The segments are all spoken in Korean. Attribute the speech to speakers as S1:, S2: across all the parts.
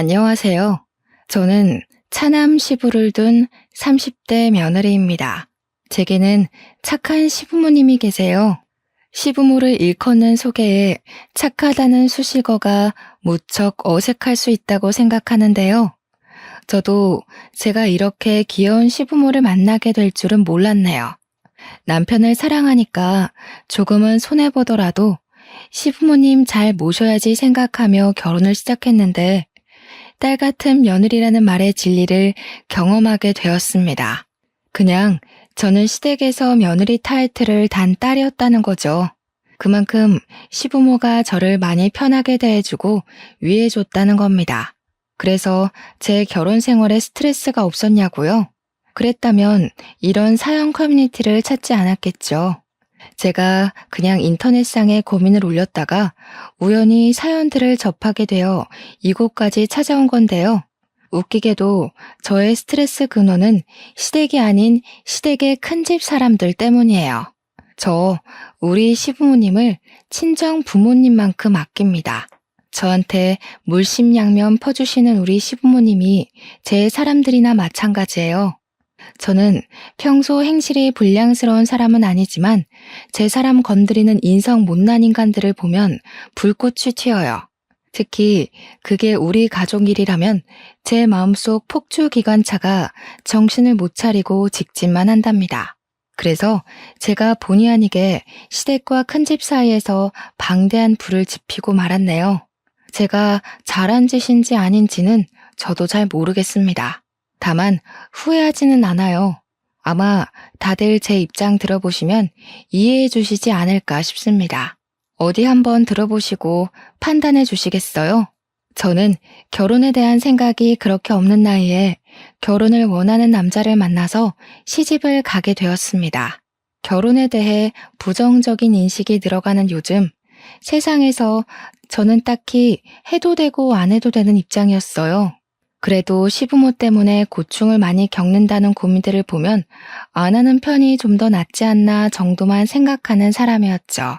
S1: 안녕하세요. 저는 차남 시부를 둔 30대 며느리입니다. 제게는 착한 시부모님이 계세요. 시부모를 일컫는 소개에 착하다는 수식어가 무척 어색할 수 있다고 생각하는데요. 저도 제가 이렇게 귀여운 시부모를 만나게 될 줄은 몰랐네요. 남편을 사랑하니까 조금은 손해보더라도 시부모님 잘 모셔야지 생각하며 결혼을 시작했는데 딸 같은 며느리라는 말의 진리를 경험하게 되었습니다. 그냥 저는 시댁에서 며느리 타이틀을 단 딸이었다는 거죠. 그만큼 시부모가 저를 많이 편하게 대해주고 위해줬다는 겁니다. 그래서 제 결혼 생활에 스트레스가 없었냐고요? 그랬다면 이런 사연 커뮤니티를 찾지 않았겠죠. 제가 그냥 인터넷상에 고민을 올렸다가 우연히 사연들을 접하게 되어 이곳까지 찾아온 건데요. 웃기게도 저의 스트레스 근원은 시댁이 아닌 시댁의 큰집 사람들 때문이에요. 저 우리 시부모님을 친정 부모님만큼 아낍니다. 저한테 물심양면 퍼주시는 우리 시부모님이 제 사람들이나 마찬가지예요. 저는 평소 행실이 불량스러운 사람은 아니지만 제 사람 건드리는 인성 못난 인간들을 보면 불꽃이 튀어요. 특히 그게 우리 가족 일이라면 제 마음속 폭주기관차가 정신을 못 차리고 직진만 한답니다. 그래서 제가 본의 아니게 시댁과 큰집 사이에서 방대한 불을 지피고 말았네요. 제가 잘한 짓인지 아닌지는 저도 잘 모르겠습니다. 다만 후회하지는 않아요. 아마 다들 제 입장 들어보시면 이해해 주시지 않을까 싶습니다. 어디 한번 들어보시고 판단해 주시겠어요? 저는 결혼에 대한 생각이 그렇게 없는 나이에 결혼을 원하는 남자를 만나서 시집을 가게 되었습니다. 결혼에 대해 부정적인 인식이 늘어가는 요즘 세상에서 저는 딱히 해도 되고 안 해도 되는 입장이었어요. 그래도 시부모 때문에 고충을 많이 겪는다는 고민들을 보면 안 하는 편이 좀 더 낫지 않나 정도만 생각하는 사람이었죠.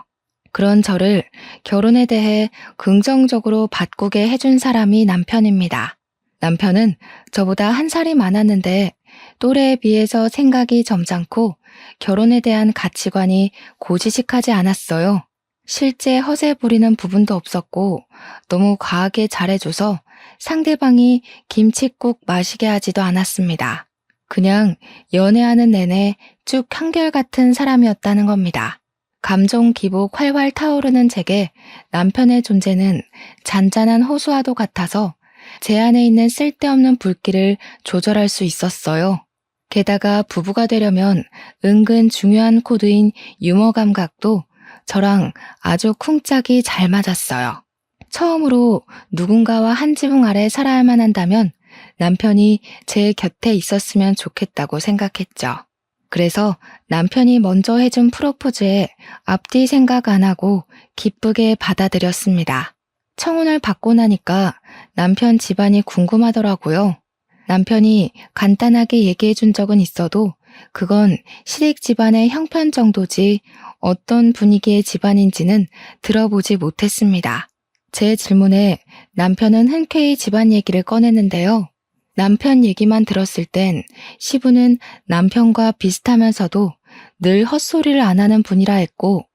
S1: 그런 저를 결혼에 대해 긍정적으로 바꾸게 해준 사람이 남편입니다. 남편은 저보다 한 살이 많았는데 또래에 비해서 생각이 점잖고 결혼에 대한 가치관이 고지식하지 않았어요. 실제 허세 부리는 부분도 없었고 너무 과하게 잘해줘서 상대방이 김칫국 마시게 하지도 않았습니다. 그냥 연애하는 내내 쭉 한결같은 사람이었다는 겁니다. 감정 기복 활활 타오르는 제게 남편의 존재는 잔잔한 호수와도 같아서 제 안에 있는 쓸데없는 불길을 조절할 수 있었어요. 게다가 부부가 되려면 은근 중요한 코드인 유머 감각도 저랑 아주 쿵짝이 잘 맞았어요. 처음으로 누군가와 한 지붕 아래 살아야만 한다면 남편이 제 곁에 있었으면 좋겠다고 생각했죠. 그래서 남편이 먼저 해준 프로포즈에 앞뒤 생각 안 하고 기쁘게 받아들였습니다. 청혼을 받고 나니까 남편 집안이 궁금하더라고요. 남편이 간단하게 얘기해 준 적은 있어도 그건 시댁 집안의 형편 정도지 어떤 분위기의 집안인지는 들어보지 못했습니다. 제 질문에 남편은 흔쾌히 집안 얘기를 꺼냈는데요. 남편 얘기만 들었을 땐 시부는 남편과 비슷하면서도 늘 헛소리를 안 하는 분이라 했고,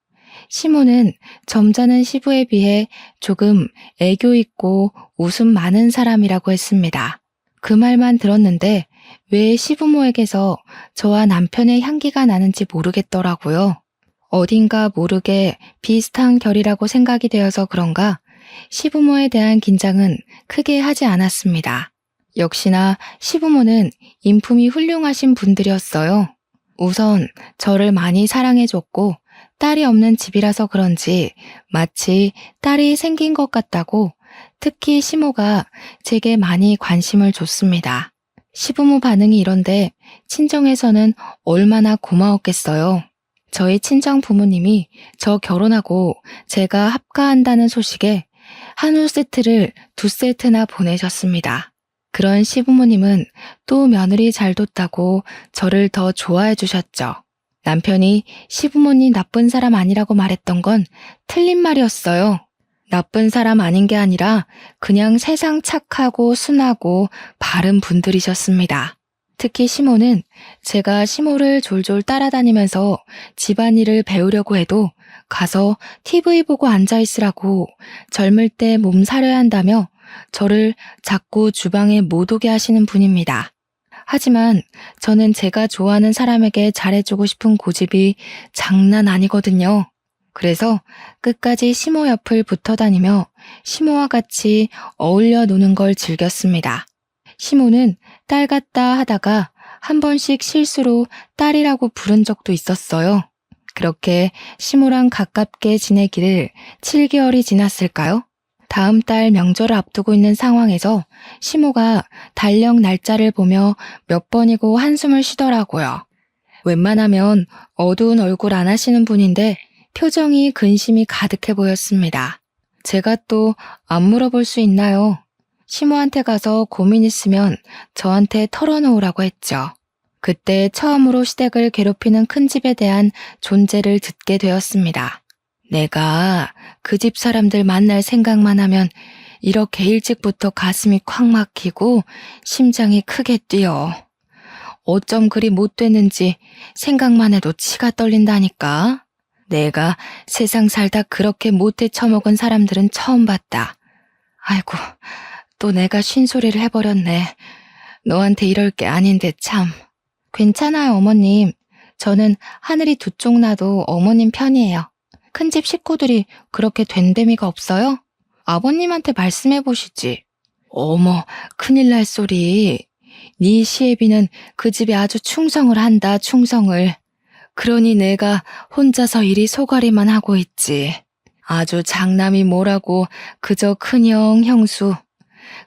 S1: 시모는 점잖은 시부에 비해 조금 애교 있고 웃음 많은 사람이라고 했습니다. 그 말만 들었는데 왜 시부모에게서 저와 남편의 향기가 나는지 모르겠더라고요. 어딘가 모르게 비슷한 결이라고 생각이 되어서 그런가 시부모에 대한 긴장은 크게 하지 않았습니다. 역시나 시부모는 인품이 훌륭하신 분들이었어요. 우선 저를 많이 사랑해줬고 딸이 없는 집이라서 그런지 마치 딸이 생긴 것 같다고 특히 시모가 제게 많이 관심을 줬습니다. 시부모 반응이 이런데 친정에서는 얼마나 고마웠겠어요. 저희 친정 부모님이 저 결혼하고 제가 합가한다는 소식에 한우 세트를 2세트나 보내셨습니다. 그런 시부모님은 또 며느리 잘 뒀다고 저를 더 좋아해 주셨죠. 남편이 시부모님 나쁜 사람 아니라고 말했던 건 틀린 말이었어요. 나쁜 사람 아닌 게 아니라 그냥 세상 착하고 순하고 바른 분들이셨습니다. 특히 시모는 제가 시모를 졸졸 따라다니면서 집안일을 배우려고 해도 가서 TV 보고 앉아있으라고 젊을 때 몸 사려야 한다며 저를 자꾸 주방에 못 오게 하시는 분입니다. 하지만 저는 제가 좋아하는 사람에게 잘해주고 싶은 고집이 장난 아니거든요. 그래서 끝까지 시모 옆을 붙어 다니며 시모와 같이 어울려 노는 걸 즐겼습니다. 시모는 딸 같다 하다가 한 번씩 실수로 딸이라고 부른 적도 있었어요. 그렇게 시모랑 가깝게 지내기를 7개월이 지났을까요? 다음 달 명절을 앞두고 있는 상황에서 시모가 달력 날짜를 보며 몇 번이고 한숨을 쉬더라고요. 웬만하면 어두운 얼굴 안 하시는 분인데 표정이 근심이 가득해 보였습니다. 제가 또 안 물어볼 수 있나요? 시모한테 가서 고민 있으면 저한테 털어놓으라고 했죠. 그때 처음으로 시댁을 괴롭히는 큰 집에 대한 존재를 듣게 되었습니다. 내가 그 집 사람들 만날 생각만 하면 이렇게 일찍부터 가슴이 콱 막히고 심장이 크게 뛰어. 어쩜 그리 못 됐는지 생각만 해도 치가 떨린다니까. 내가 세상 살다 그렇게 못해 처먹은 사람들은 처음 봤다. 아이고, 또 내가 쉰소리를 해버렸네. 너한테 이럴 게 아닌데 참. 괜찮아요, 어머님. 저는 하늘이 두 쪽 나도 어머님 편이에요. 큰집 식구들이 그렇게 된데미가 없어요? 아버님한테 말씀해 보시지. 어머, 큰일 날 소리. 네 시애비는 그 집에 아주 충성을 한다, 충성을. 그러니 내가 혼자서 이리 소가리만 하고 있지. 아주 장남이 뭐라고 그저 큰형, 형수.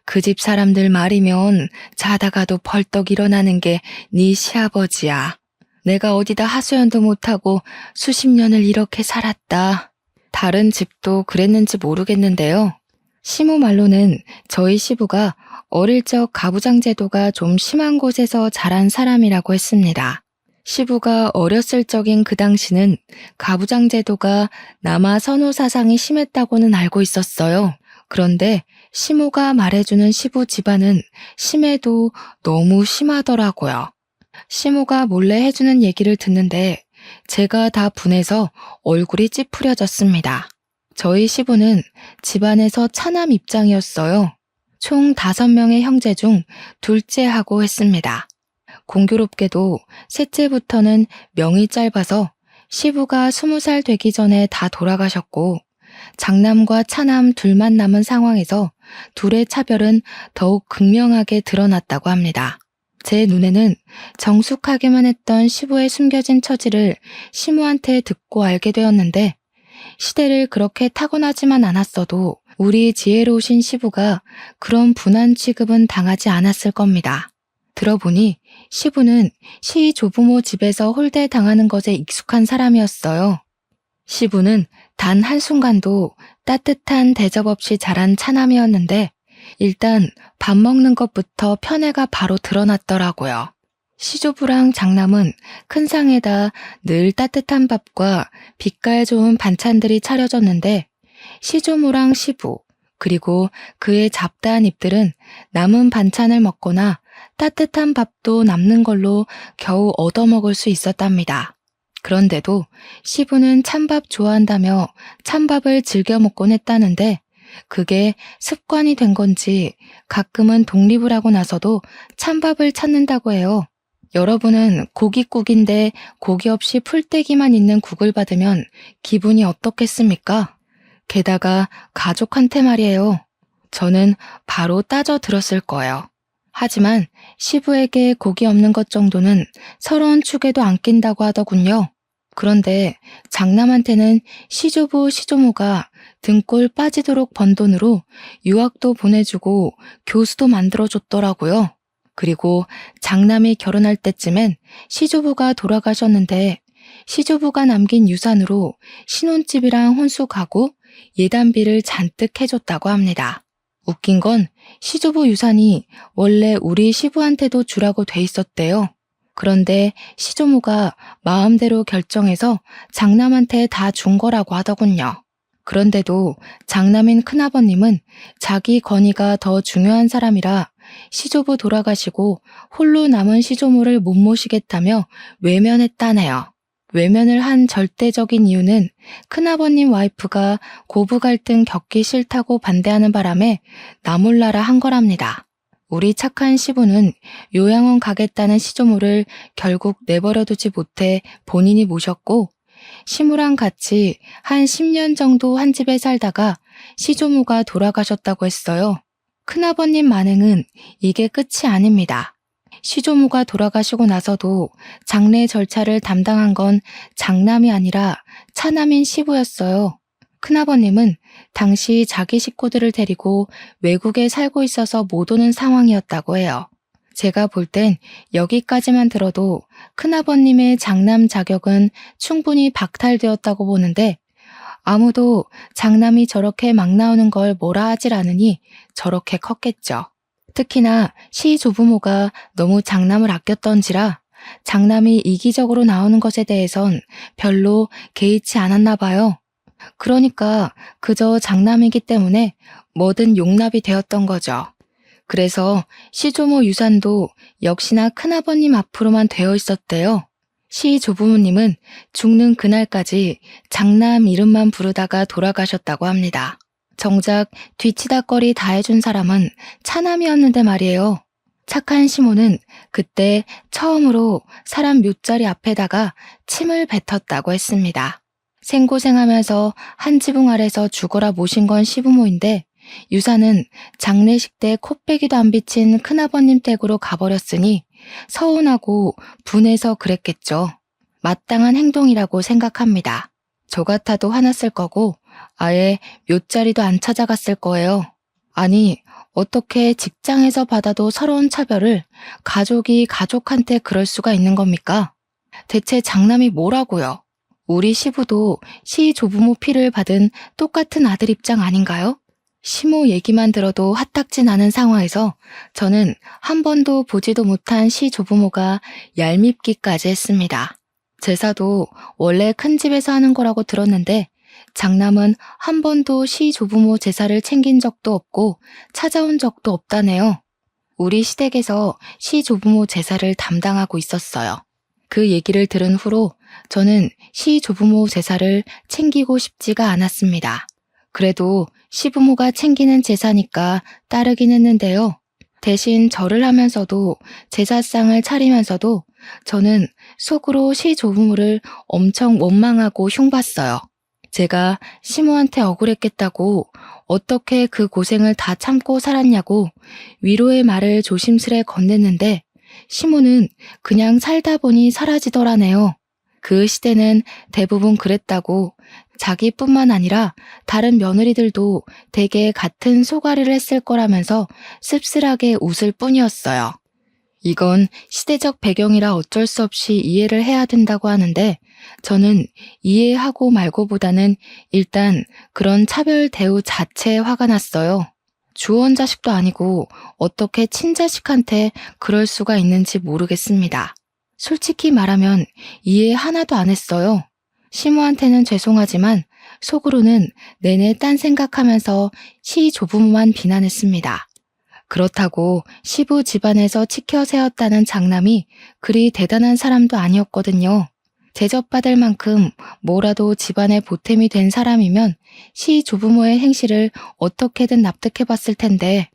S1: 그 집 사람들 말이면 자다가도 벌떡 일어나는 게 네 시아버지야. 내가 어디다 하소연도 못하고 수십 년을 이렇게 살았다. 다른 집도 그랬는지 모르겠는데요. 시모 말로는 저희 시부가 어릴 적 가부장 제도가 좀 심한 곳에서 자란 사람이라고 했습니다. 시부가 어렸을 적인 그 당시는 가부장 제도가 남아 선호 사상이 심했다고는 알고 있었어요. 그런데 시모가 말해주는 시부 집안은 심해도 너무 심하더라고요. 시모가 몰래 해주는 얘기를 듣는데 제가 다 분해서 얼굴이 찌푸려졌습니다. 저희 시부는 집안에서 차남 입장이었어요. 총 5명의 형제 중 둘째하고 했습니다. 공교롭게도 셋째부터는 명이 짧아서 시부가 20살 되기 전에 다 돌아가셨고 장남과 차남 둘만 남은 상황에서 둘의 차별은 더욱 극명하게 드러났다고 합니다. 제 눈에는 정숙하게만 했던 시부의 숨겨진 처지를 시모한테 듣고 알게 되었는데 시대를 그렇게 타고나지만 않았어도 우리 지혜로우신 시부가 그런 분한 취급은 당하지 않았을 겁니다. 들어보니 시부는 시 조부모 집에서 홀대당하는 것에 익숙한 사람이었어요. 시부는 단 한순간도 따뜻한 대접 없이 자란 차남이었는데 일단 밥 먹는 것부터 편애가 바로 드러났더라고요. 시조부랑 장남은 큰 상에다 늘 따뜻한 밥과 빛깔 좋은 반찬들이 차려졌는데 시조모랑 시부 그리고 그의 잡다한 입들은 남은 반찬을 먹거나 따뜻한 밥도 남는 걸로 겨우 얻어먹을 수 있었답니다. 그런데도 시부는 찬밥 좋아한다며 찬밥을 즐겨 먹곤 했다는데 그게 습관이 된 건지 가끔은 독립을 하고 나서도 찬밥을 찾는다고 해요. 여러분은 고깃국인데 고기 없이 풀떼기만 있는 국을 받으면 기분이 어떻겠습니까? 게다가 가족한테 말이에요. 저는 바로 따져 들었을 거예요. 하지만 시부에게 고기 없는 것 정도는 서러운 축에도 안 낀다고 하더군요. 그런데 장남한테는 시조부 시조모가 등골 빠지도록 번 돈으로 유학도 보내주고 교수도 만들어줬더라고요. 그리고 장남이 결혼할 때쯤엔 시조부가 돌아가셨는데 시조부가 남긴 유산으로 신혼집이랑 혼수 가구, 예단비를 잔뜩 해줬다고 합니다. 웃긴 건 시조부 유산이 원래 우리 시부한테도 주라고 돼 있었대요. 그런데 시조모가 마음대로 결정해서 장남한테 다 준 거라고 하더군요. 그런데도 장남인 큰아버님은 자기 권위가 더 중요한 사람이라 시조부 돌아가시고 홀로 남은 시조모를 못 모시겠다며 외면했다네요. 외면을 한 절대적인 이유는 큰아버님 와이프가 고부 갈등 겪기 싫다고 반대하는 바람에 나 몰라라 한 거랍니다. 우리 착한 시부는 요양원 가겠다는 시조모를 결국 내버려두지 못해 본인이 모셨고, 시무랑 같이 한 10년 정도 한 집에 살다가 시조모가 돌아가셨다고 했어요. 큰아버님 만행은 이게 끝이 아닙니다. 시조모가 돌아가시고 나서도 장례 절차를 담당한 건 장남이 아니라 차남인 시부였어요. 큰아버님은 당시 자기 식구들을 데리고 외국에 살고 있어서 못 오는 상황이었다고 해요. 제가 볼 땐 여기까지만 들어도 큰아버님의 장남 자격은 충분히 박탈되었다고 보는데, 아무도 장남이 저렇게 막 나오는 걸 뭐라 하질 않으니 저렇게 컸겠죠. 특히나 시조부모가 너무 장남을 아꼈던지라 장남이 이기적으로 나오는 것에 대해선 별로 개의치 않았나 봐요. 그러니까 그저 장남이기 때문에 뭐든 용납이 되었던 거죠. 그래서 시조모 유산도 역시나 큰아버님 앞으로만 되어 있었대요. 시조부모님은 죽는 그날까지 장남 이름만 부르다가 돌아가셨다고 합니다. 정작 뒤치다꺼리 다 해준 사람은 차남이었는데 말이에요. 착한 시모는 그때 처음으로 사람 묘자리 앞에다가 침을 뱉었다고 했습니다. 생고생하면서 한 지붕 아래서 죽어라 모신 건 시부모인데, 유산은 장례식 때 코빼기도 안 비친 큰아버님 댁으로 가버렸으니 서운하고 분해서 그랬겠죠. 마땅한 행동이라고 생각합니다. 저 같아도 화났을 거고 아예 묘자리도 안 찾아갔을 거예요. 아니, 어떻게 직장에서 받아도 서러운 차별을 가족이 가족한테 그럴 수가 있는 겁니까? 대체 장남이 뭐라고요? 우리 시부도 시조부모 피를 받은 똑같은 아들 입장 아닌가요? 시모 얘기만 들어도 화딱지 나는 상황에서 저는 한 번도 보지도 못한 시조부모가 얄밉기까지 했습니다. 제사도 원래 큰 집에서 하는 거라고 들었는데 장남은 한 번도 시조부모 제사를 챙긴 적도 없고 찾아온 적도 없다네요. 우리 시댁에서 시조부모 제사를 담당하고 있었어요. 그 얘기를 들은 후로 저는 시조부모 제사를 챙기고 싶지가 않았습니다. 그래도 시부모가 챙기는 제사니까 따르긴 했는데요. 대신 절을 하면서도 제사상을 차리면서도 저는 속으로 시조부모를 엄청 원망하고 흉봤어요. 제가 시모한테 억울했겠다고 어떻게 그 고생을 다 참고 살았냐고 위로의 말을 조심스레 건넸는데 시모는 그냥 살다 보니 사라지더라네요. 그 시대는 대부분 그랬다고 자기뿐만 아니라 다른 며느리들도 대개 같은 소가리를 했을 거라면서 씁쓸하게 웃을 뿐이었어요. 이건 시대적 배경이라 어쩔 수 없이 이해를 해야 된다고 하는데 저는 이해하고 말고보다는 일단 그런 차별 대우 자체에 화가 났어요. 주원 자식도 아니고 어떻게 친자식한테 그럴 수가 있는지 모르겠습니다. 솔직히 말하면 이해 하나도 안 했어요. 시모한테는 죄송하지만 속으로는 내내 딴 생각하면서 시조부모만 비난했습니다. 그렇다고 시부 집안에서 치켜 세웠다는 장남이 그리 대단한 사람도 아니었거든요. 대접받을 만큼 뭐라도 집안의 보탬이 된 사람이면 시조부모의 행실을 어떻게든 납득해봤을 텐데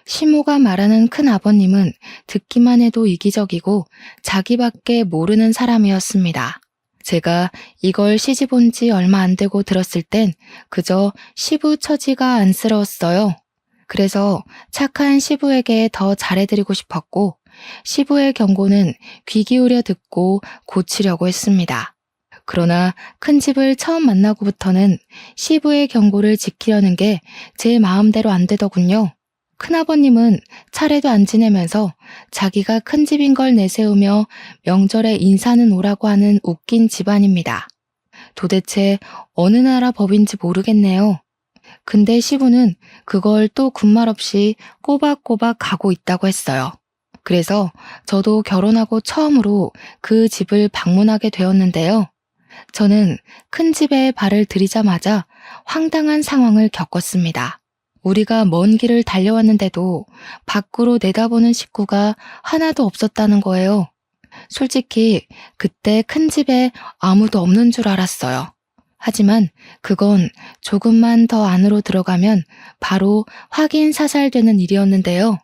S1: 시모가 말하는 큰아버님은 듣기만 해도 이기적이고 자기밖에 모르는 사람이었습니다. 제가 이걸 시집온 지 얼마 안 되고 들었을 땐 그저 시부 처지가 안쓰러웠어요. 그래서 착한 시부에게 더 잘해드리고 싶었고 시부의 경고는 귀 기울여 듣고 고치려고 했습니다. 그러나 큰 집을 처음 만나고부터는 시부의 경고를 지키려는 게 제 마음대로 안 되더군요. 큰아버님은 차례도 안 지내면서 자기가 큰 집인 걸 내세우며 명절에 인사는 오라고 하는 웃긴 집안입니다. 도대체 어느 나라 법인지 모르겠네요. 근데 시부는 그걸 또 군말 없이 꼬박꼬박 가고 있다고 했어요. 그래서 저도 결혼하고 처음으로 그 집을 방문하게 되었는데요. 저는 큰 집에 발을 들이자마자 황당한 상황을 겪었습니다. 우리가 먼 길을 달려왔는데도 밖으로 내다보는 식구가 하나도 없었다는 거예요. 솔직히 그때 큰 집에 아무도 없는 줄 알았어요. 하지만 그건 조금만 더 안으로 들어가면 바로 확인 사살되는 일이었는데요.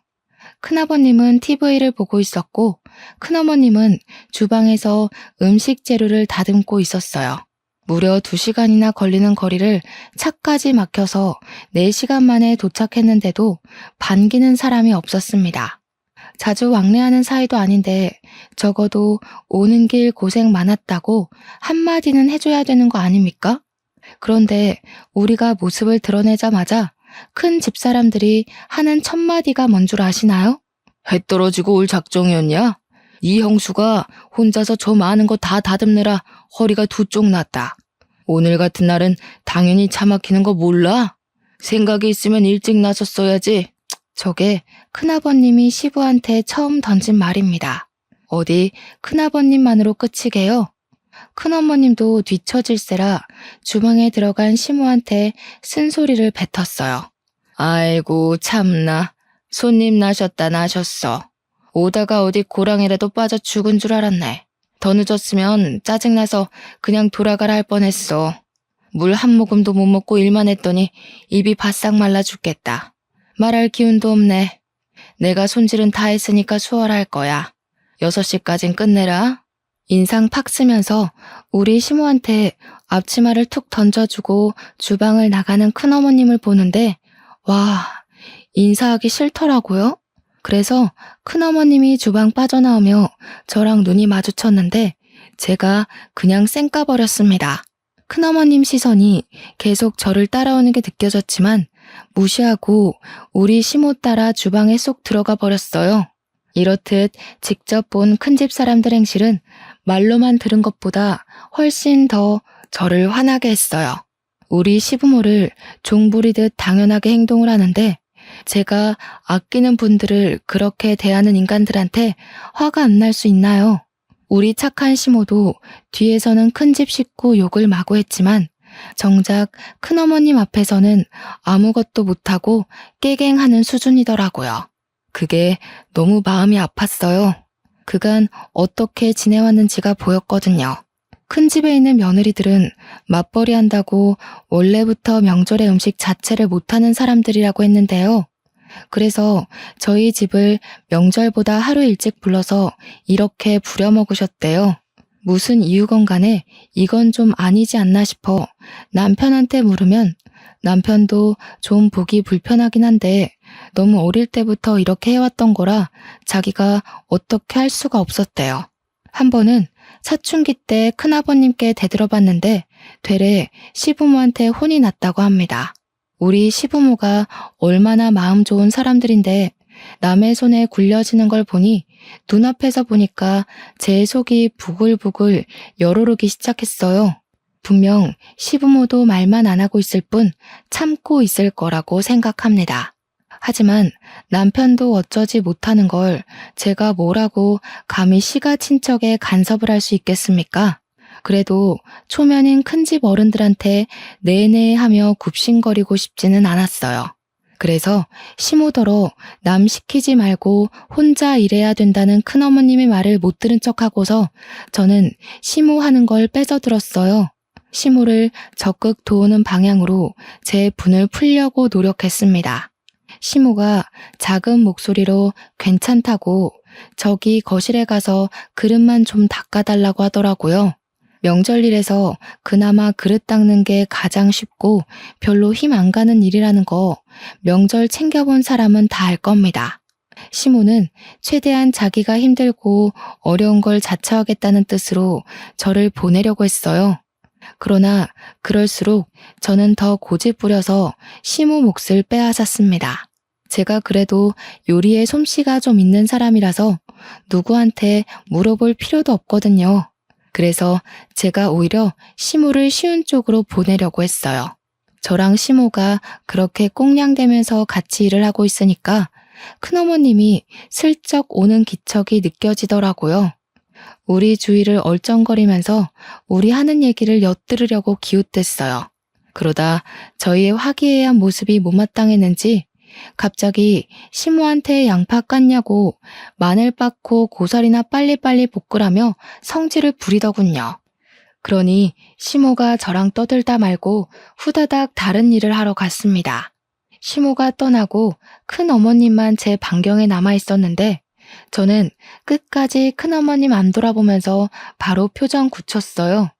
S1: 큰아버님은 TV를 보고 있었고 큰어머님은 주방에서 음식 재료를 다듬고 있었어요. 무려 2시간이나 걸리는 거리를 차까지 막혀서 4시간 만에 도착했는데도 반기는 사람이 없었습니다. 자주 왕래하는 사이도 아닌데 적어도 오는 길 고생 많았다고 한마디는 해줘야 되는 거 아닙니까? 그런데 우리가 모습을 드러내자마자 큰 집사람들이 하는 첫 마디가 뭔 줄 아시나요? 해 떨어지고 올 작정이었냐? 이 형수가 혼자서 저 많은 거 다 다듬느라 허리가 두 쪽 났다. 오늘 같은 날은 당연히 차 막히는 거 몰라? 생각이 있으면 일찍 나섰어야지. 저게 큰아버님이 시부한테 처음 던진 말입니다. 어디 큰아버님만으로 끝이게요? 큰어머님도 뒤처질세라 주방에 들어간 시모한테 쓴소리를 뱉었어요. 아이고 참나. 손님 나셨다 나셨어. 오다가 어디 고랑이라도 빠져 죽은 줄 알았네. 더 늦었으면 짜증나서 그냥 돌아가라 할 뻔했어. 물 한 모금도 못 먹고 일만 했더니 입이 바싹 말라 죽겠다. 말할 기운도 없네. 내가 손질은 다 했으니까 수월할 거야. 6시까진 끝내라. 인상 팍 쓰면서 우리 시모한테 앞치마를 툭 던져주고 주방을 나가는 큰어머님을 보는데 와, 인사하기 싫더라고요. 그래서 큰어머님이 주방 빠져나오며 저랑 눈이 마주쳤는데 제가 그냥 쌩까버렸습니다. 큰어머님 시선이 계속 저를 따라오는 게 느껴졌지만 무시하고 우리 시모 따라 주방에 쏙 들어가 버렸어요. 이렇듯 직접 본 큰집 사람들 행실은 말로만 들은 것보다 훨씬 더 저를 화나게 했어요. 우리 시부모를 종부리듯 당연하게 행동을 하는데 제가 아끼는 분들을 그렇게 대하는 인간들한테 화가 안 날 수 있나요? 우리 착한 시모도 뒤에서는 큰집 식구 욕을 마구 했지만 정작 큰어머님 앞에서는 아무것도 못하고 깨갱하는 수준이더라고요. 그게 너무 마음이 아팠어요. 그간 어떻게 지내왔는지가 보였거든요. 큰 집에 있는 며느리들은 맞벌이 한다고 원래부터 명절의 음식 자체를 못하는 사람들이라고 했는데요. 그래서 저희 집을 명절보다 하루 일찍 불러서 이렇게 부려먹으셨대요. 무슨 이유건 간에 이건 좀 아니지 않나 싶어 남편한테 물으면 남편도 좀 보기 불편하긴 한데 너무 어릴 때부터 이렇게 해왔던 거라 자기가 어떻게 할 수가 없었대요. 한 번은 사춘기 때 큰아버님께 대들어봤는데 되레 시부모한테 혼이 났다고 합니다. 우리 시부모가 얼마나 마음 좋은 사람들인데 남의 손에 굴려지는 걸 보니 눈앞에서 보니까 제 속이 부글부글 열오르기 시작했어요. 분명 시부모도 말만 안 하고 있을 뿐 참고 있을 거라고 생각합니다. 하지만 남편도 어쩌지 못하는 걸 제가 뭐라고 감히 시가 친척에 간섭을 할 수 있겠습니까? 그래도 초면인 큰집 어른들한테 네네 하며 굽신거리고 싶지는 않았어요. 그래서 시모더러 남 시키지 말고 혼자 일해야 된다는 큰어머님의 말을 못 들은 척하고서 저는 시모 하는 걸 뺏어들었어요. 시모를 적극 도우는 방향으로 제 분을 풀려고 노력했습니다. 시모가 작은 목소리로 괜찮다고 저기 거실에 가서 그릇만 좀 닦아달라고 하더라고요. 명절일에서 그나마 그릇 닦는 게 가장 쉽고 별로 힘 안 가는 일이라는 거 명절 챙겨본 사람은 다 알 겁니다. 시모는 최대한 자기가 힘들고 어려운 걸 자처하겠다는 뜻으로 저를 보내려고 했어요. 그러나 그럴수록 저는 더 고집 부려서 시모 몫을 빼앗았습니다. 제가 그래도 요리에 솜씨가 좀 있는 사람이라서 누구한테 물어볼 필요도 없거든요. 그래서 제가 오히려 시모를 쉬운 쪽으로 보내려고 했어요. 저랑 시모가 그렇게 꽁냥대면서 같이 일을 하고 있으니까 큰어머님이 슬쩍 오는 기척이 느껴지더라고요. 우리 주위를 얼쩡거리면서 우리 하는 얘기를 엿들으려고 기웃댔어요. 그러다 저희의 화기애애한 모습이 못마땅했는지 갑자기 시모한테 양파 깠냐고 마늘 빻고 고사리나 빨리빨리 볶으라며 성질을 부리더군요. 그러니 시모가 저랑 떠들다 말고 후다닥 다른 일을 하러 갔습니다. 시모가 떠나고 큰 어머님만 제 반경에 남아 있었는데 저는 끝까지 큰 어머님 안 돌아보면서 바로 표정 굳혔어요.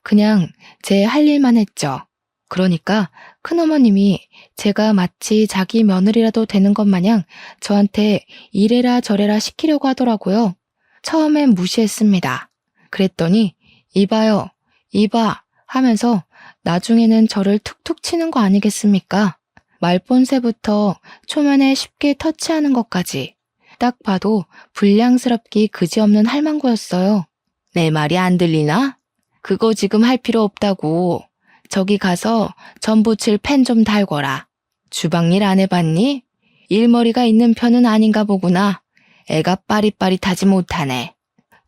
S1: 그냥 제 할 일만 했죠. 그러니까 큰어머님이 제가 마치 자기 며느리라도 되는 것 마냥 저한테 이래라 저래라 시키려고 하더라고요. 처음엔 무시했습니다. 그랬더니 이봐요, 이봐 하면서 나중에는 저를 툭툭 치는 거 아니겠습니까? 말본새부터 초면에 쉽게 터치하는 것까지 딱 봐도 불량스럽기 그지없는 할망구였어요. 내 말이 안 들리나? 그거 지금 할 필요 없다고. 저기 가서 전 부칠 펜 좀 달거라. 주방일 안 해봤니? 일머리가 있는 편은 아닌가 보구나. 애가 빠릿빠릿하지 못하네.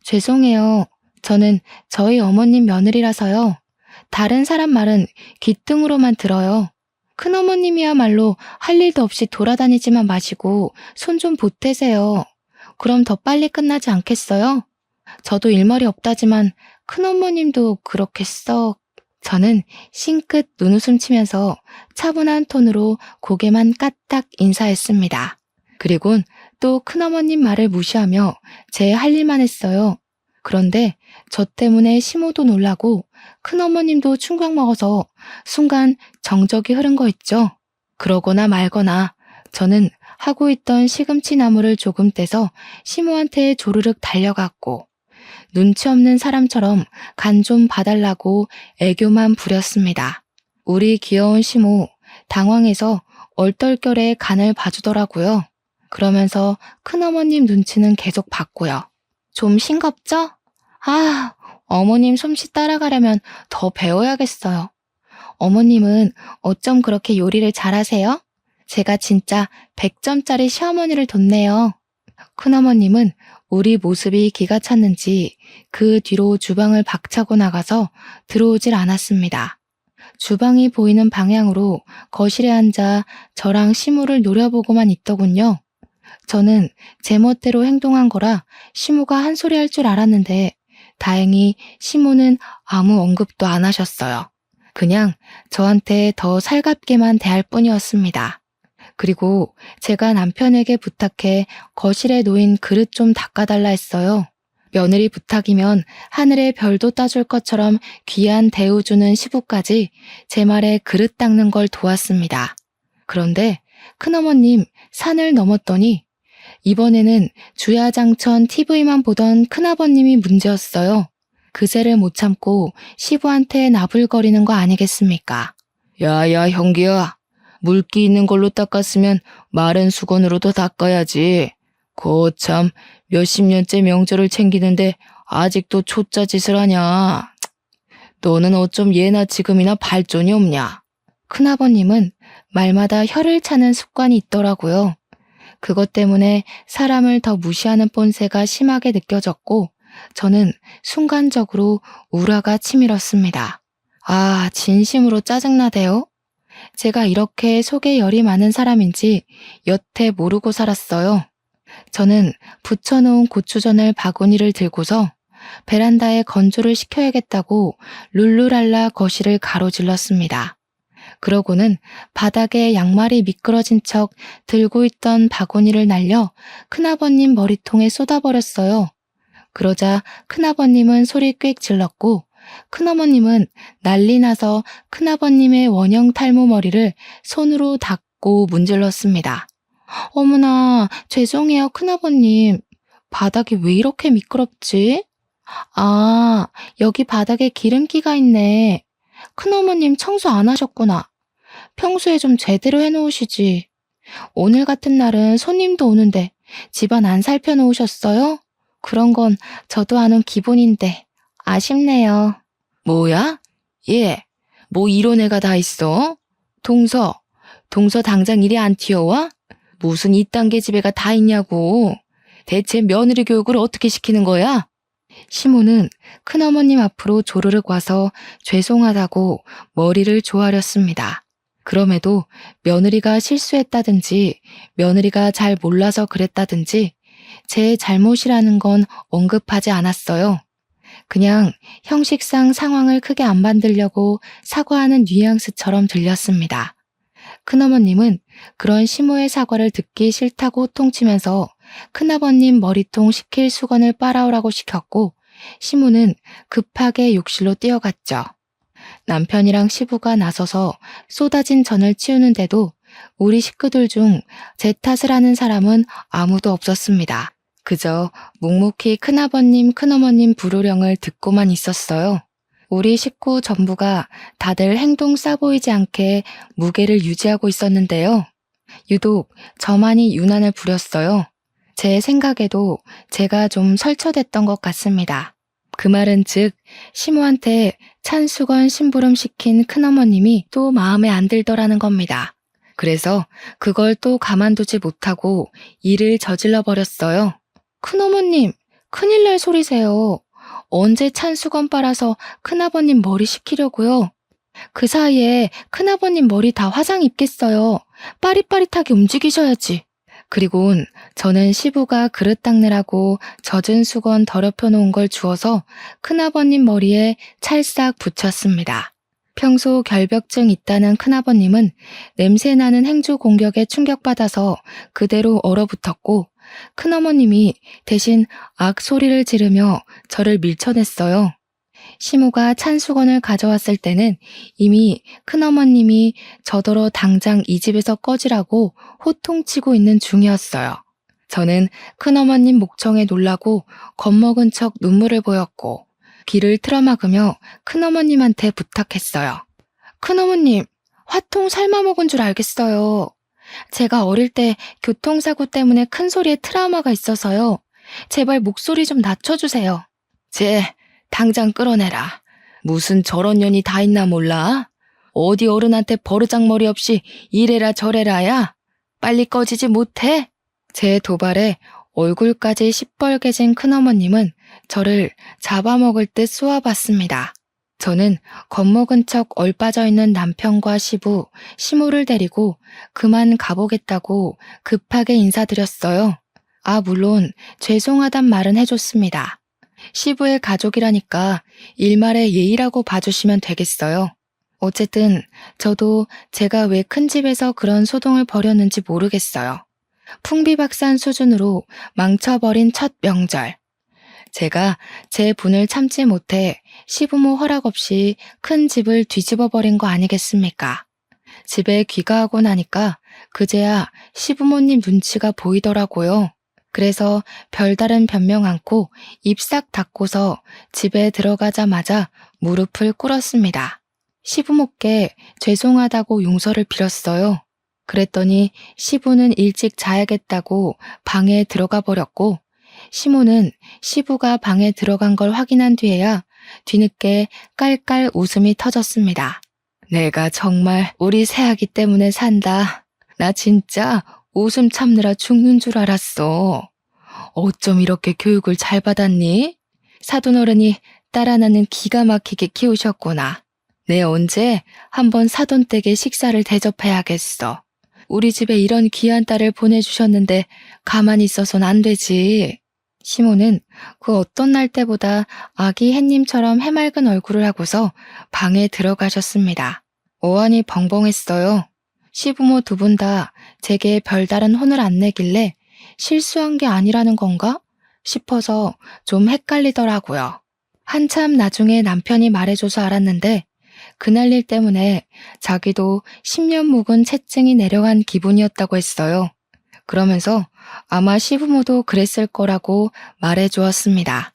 S1: 죄송해요. 저는 저희 어머님 며느리라서요. 다른 사람 말은 귓등으로만 들어요. 큰어머님이야말로 할 일도 없이 돌아다니지만 마시고 손 좀 보태세요. 그럼 더 빨리 끝나지 않겠어요? 저도 일머리 없다지만 큰어머님도 그렇게 썩... 저는 싱긋 눈웃음 치면서 차분한 톤으로 고개만 까딱 인사했습니다. 그리곤 또 큰어머님 말을 무시하며 제 할 일만 했어요. 그런데 저 때문에 시모도 놀라고 큰어머님도 충격 먹어서 순간 정적이 흐른 거 있죠. 그러거나 말거나 저는 하고 있던 시금치 나무를 조금 떼서 시모한테 조르륵 달려갔고 눈치 없는 사람처럼 간 좀 봐달라고 애교만 부렸습니다. 우리 귀여운 시모 당황해서 얼떨결에 간을 봐주더라고요. 그러면서 큰어머님 눈치는 계속 봤고요. 좀 싱겁죠? 아, 어머님 솜씨 따라가려면 더 배워야겠어요. 어머님은 어쩜 그렇게 요리를 잘하세요? 제가 진짜 100점짜리 시어머니를 뒀네요. 큰어머님은 우리 모습이 기가 찼는지 그 뒤로 주방을 박차고 나가서 들어오질 않았습니다. 주방이 보이는 방향으로 거실에 앉아 저랑 시무를 노려보고만 있더군요. 저는 제멋대로 행동한 거라 시무가 한 소리 할 줄 알았는데 다행히 시무는 아무 언급도 안 하셨어요. 그냥 저한테 더 살갑게만 대할 뿐이었습니다. 그리고 제가 남편에게 부탁해 거실에 놓인 그릇 좀 닦아달라 했어요. 며느리 부탁이면 하늘의 별도 따줄 것처럼 귀한 대우 주는 시부까지 제 말에 그릇 닦는 걸 도왔습니다. 그런데 큰어머님 산을 넘었더니 이번에는 주야장천 TV만 보던 큰아버님이 문제였어요. 그새를 못 참고 시부한테 나불거리는 거 아니겠습니까? 야야 형기야. 물기 있는 걸로 닦았으면 마른 수건으로도 닦아야지. 거참 몇십 년째 명절을 챙기는데 아직도 초짜 짓을 하냐. 너는 어쩜 예나 지금이나 발전이 없냐. 큰아버님은 말마다 혀를 차는 습관이 있더라고요. 그것 때문에 사람을 더 무시하는 본새가 심하게 느껴졌고 저는 순간적으로 우라가 치밀었습니다. 아, 진심으로 짜증나대요. 제가 이렇게 속에 열이 많은 사람인지 여태 모르고 살았어요. 저는 부쳐놓은 고추전을 바구니를 들고서 베란다에 건조를 시켜야겠다고 룰루랄라 거실을 가로질렀습니다. 그러고는 바닥에 양말이 미끄러진 척 들고 있던 바구니를 날려 큰아버님 머리통에 쏟아버렸어요. 그러자 큰아버님은 소리 꽥 질렀고 큰어머님은 난리 나서 큰아버님의 원형 탈모 머리를 손으로 닦고 문질렀습니다. 어머나, 죄송해요, 큰아버님. 바닥이 왜 이렇게 미끄럽지? 아, 여기 바닥에 기름기가 있네. 큰어머님 청소 안 하셨구나. 평소에 좀 제대로 해놓으시지. 오늘 같은 날은 손님도 오는데 집안 안 살펴놓으셨어요? 그런 건 저도 아는 기본인데 아쉽네요. 뭐야? 얘, 뭐 이런 애가 다 있어? 동서 당장 이리 안 튀어와? 무슨 이딴 계집애가 다 있냐고. 대체 며느리 교육을 어떻게 시키는 거야? 시모는 큰어머님 앞으로 조르륵 와서 죄송하다고 머리를 조아렸습니다. 그럼에도 며느리가 실수했다든지 며느리가 잘 몰라서 그랬다든지 제 잘못이라는 건 언급하지 않았어요. 그냥 형식상 상황을 크게 안 만들려고 사과하는 뉘앙스처럼 들렸습니다. 큰어머님은 그런 시모의 사과를 듣기 싫다고 호통치면서 큰아버님 머리통 식힐 수건을 빨아오라고 시켰고 시모는 급하게 욕실로 뛰어갔죠. 남편이랑 시부가 나서서 쏟아진 전을 치우는데도 우리 식구들 중 제 탓을 하는 사람은 아무도 없었습니다. 그저 묵묵히 큰아버님, 큰어머님 불호령을 듣고만 있었어요. 우리 식구 전부가 다들 행동 싸보이지 않게 무게를 유지하고 있었는데요. 유독 저만이 유난을 부렸어요. 제 생각에도 제가 좀 설쳐댔던 것 같습니다. 그 말은 즉 시모한테 찬수건 심부름 시킨 큰어머님이 또 마음에 안 들더라는 겁니다. 그래서 그걸 또 가만두지 못하고 일을 저질러 버렸어요. 큰어머님, 큰일 날 소리세요. 언제 찬수건 빨아서 큰아버님 머리 식히려고요? 그 사이에 큰아버님 머리 다 화상 입겠어요. 빠릿빠릿하게 움직이셔야지. 그리곤 저는 시부가 그릇 닦느라고 젖은 수건 더럽혀 놓은 걸 주워서 큰아버님 머리에 찰싹 붙였습니다. 평소 결벽증 있다는 큰아버님은 냄새나는 행주 공격에 충격받아서 그대로 얼어붙었고 큰어머님이 대신 악 소리를 지르며 저를 밀쳐냈어요. 시모가 찬 수건을 가져왔을 때는 이미 큰어머님이 저더러 당장 이 집에서 꺼지라고 호통치고 있는 중이었어요. 저는 큰어머님 목청에 놀라고 겁먹은 척 눈물을 보였고 귀를 틀어막으며 큰어머님한테 부탁했어요. 큰어머님, 화통 삶아먹은 줄 알겠어요. 제가 어릴 때 교통사고 때문에 큰 소리에 트라우마가 있어서요. 제발 목소리 좀 낮춰주세요. 당장 끌어내라. 무슨 저런 년이 다 있나 몰라? 어디 어른한테 버르장머리 없이 이래라 저래라야? 빨리 꺼지지 못해? 제 도발에 얼굴까지 시뻘개진 큰어머님은 저를 잡아먹을 듯 쏘아봤습니다. 저는 겁먹은 척 얼빠져 있는 남편과 시부, 시모를 데리고 그만 가보겠다고 급하게 인사드렸어요. 물론 죄송하단 말은 해줬습니다. 시부의 가족이라니까 일말의 예의라고 봐주시면 되겠어요. 어쨌든 저도 제가 왜 큰 집에서 그런 소동을 벌였는지 모르겠어요. 풍비박산 수준으로 망쳐버린 첫 명절. 제가 제 분을 참지 못해 시부모 허락 없이 큰 집을 뒤집어 버린 거 아니겠습니까? 집에 귀가하고 나니까 그제야 시부모님 눈치가 보이더라고요. 그래서 별다른 변명 않고 입 싹 닫고서 집에 들어가자마자 무릎을 꿇었습니다. 시부모께 죄송하다고 용서를 빌었어요. 그랬더니 시부는 일찍 자야겠다고 방에 들어가 버렸고 시모는 시부가 방에 들어간 걸 확인한 뒤에야 뒤늦게 깔깔 웃음이 터졌습니다. 내가 정말 우리 새아기 때문에 산다. 나 진짜 웃음 참느라 죽는 줄 알았어. 어쩜 이렇게 교육을 잘 받았니? 사돈어른이 딸 하나는 기가 막히게 키우셨구나. 내 언제 한번 사돈댁에 식사를 대접해야겠어. 우리 집에 이런 귀한 딸을 보내주셨는데 가만히 있어선 안 되지. 시모는 그 어떤 날 때보다 아기 햇님처럼 해맑은 얼굴을 하고서 방에 들어가셨습니다. 어안이 벙벙했어요. 시부모 두 분 다 제게 별다른 혼을 안 내길래 실수한 게 아니라는 건가 싶어서 좀 헷갈리더라고요. 한참 나중에 남편이 말해줘서 알았는데 그날 일 때문에 자기도 10년 묵은 채증이 내려간 기분이었다고 했어요. 그러면서 아마 시부모도 그랬을 거라고 말해주었습니다.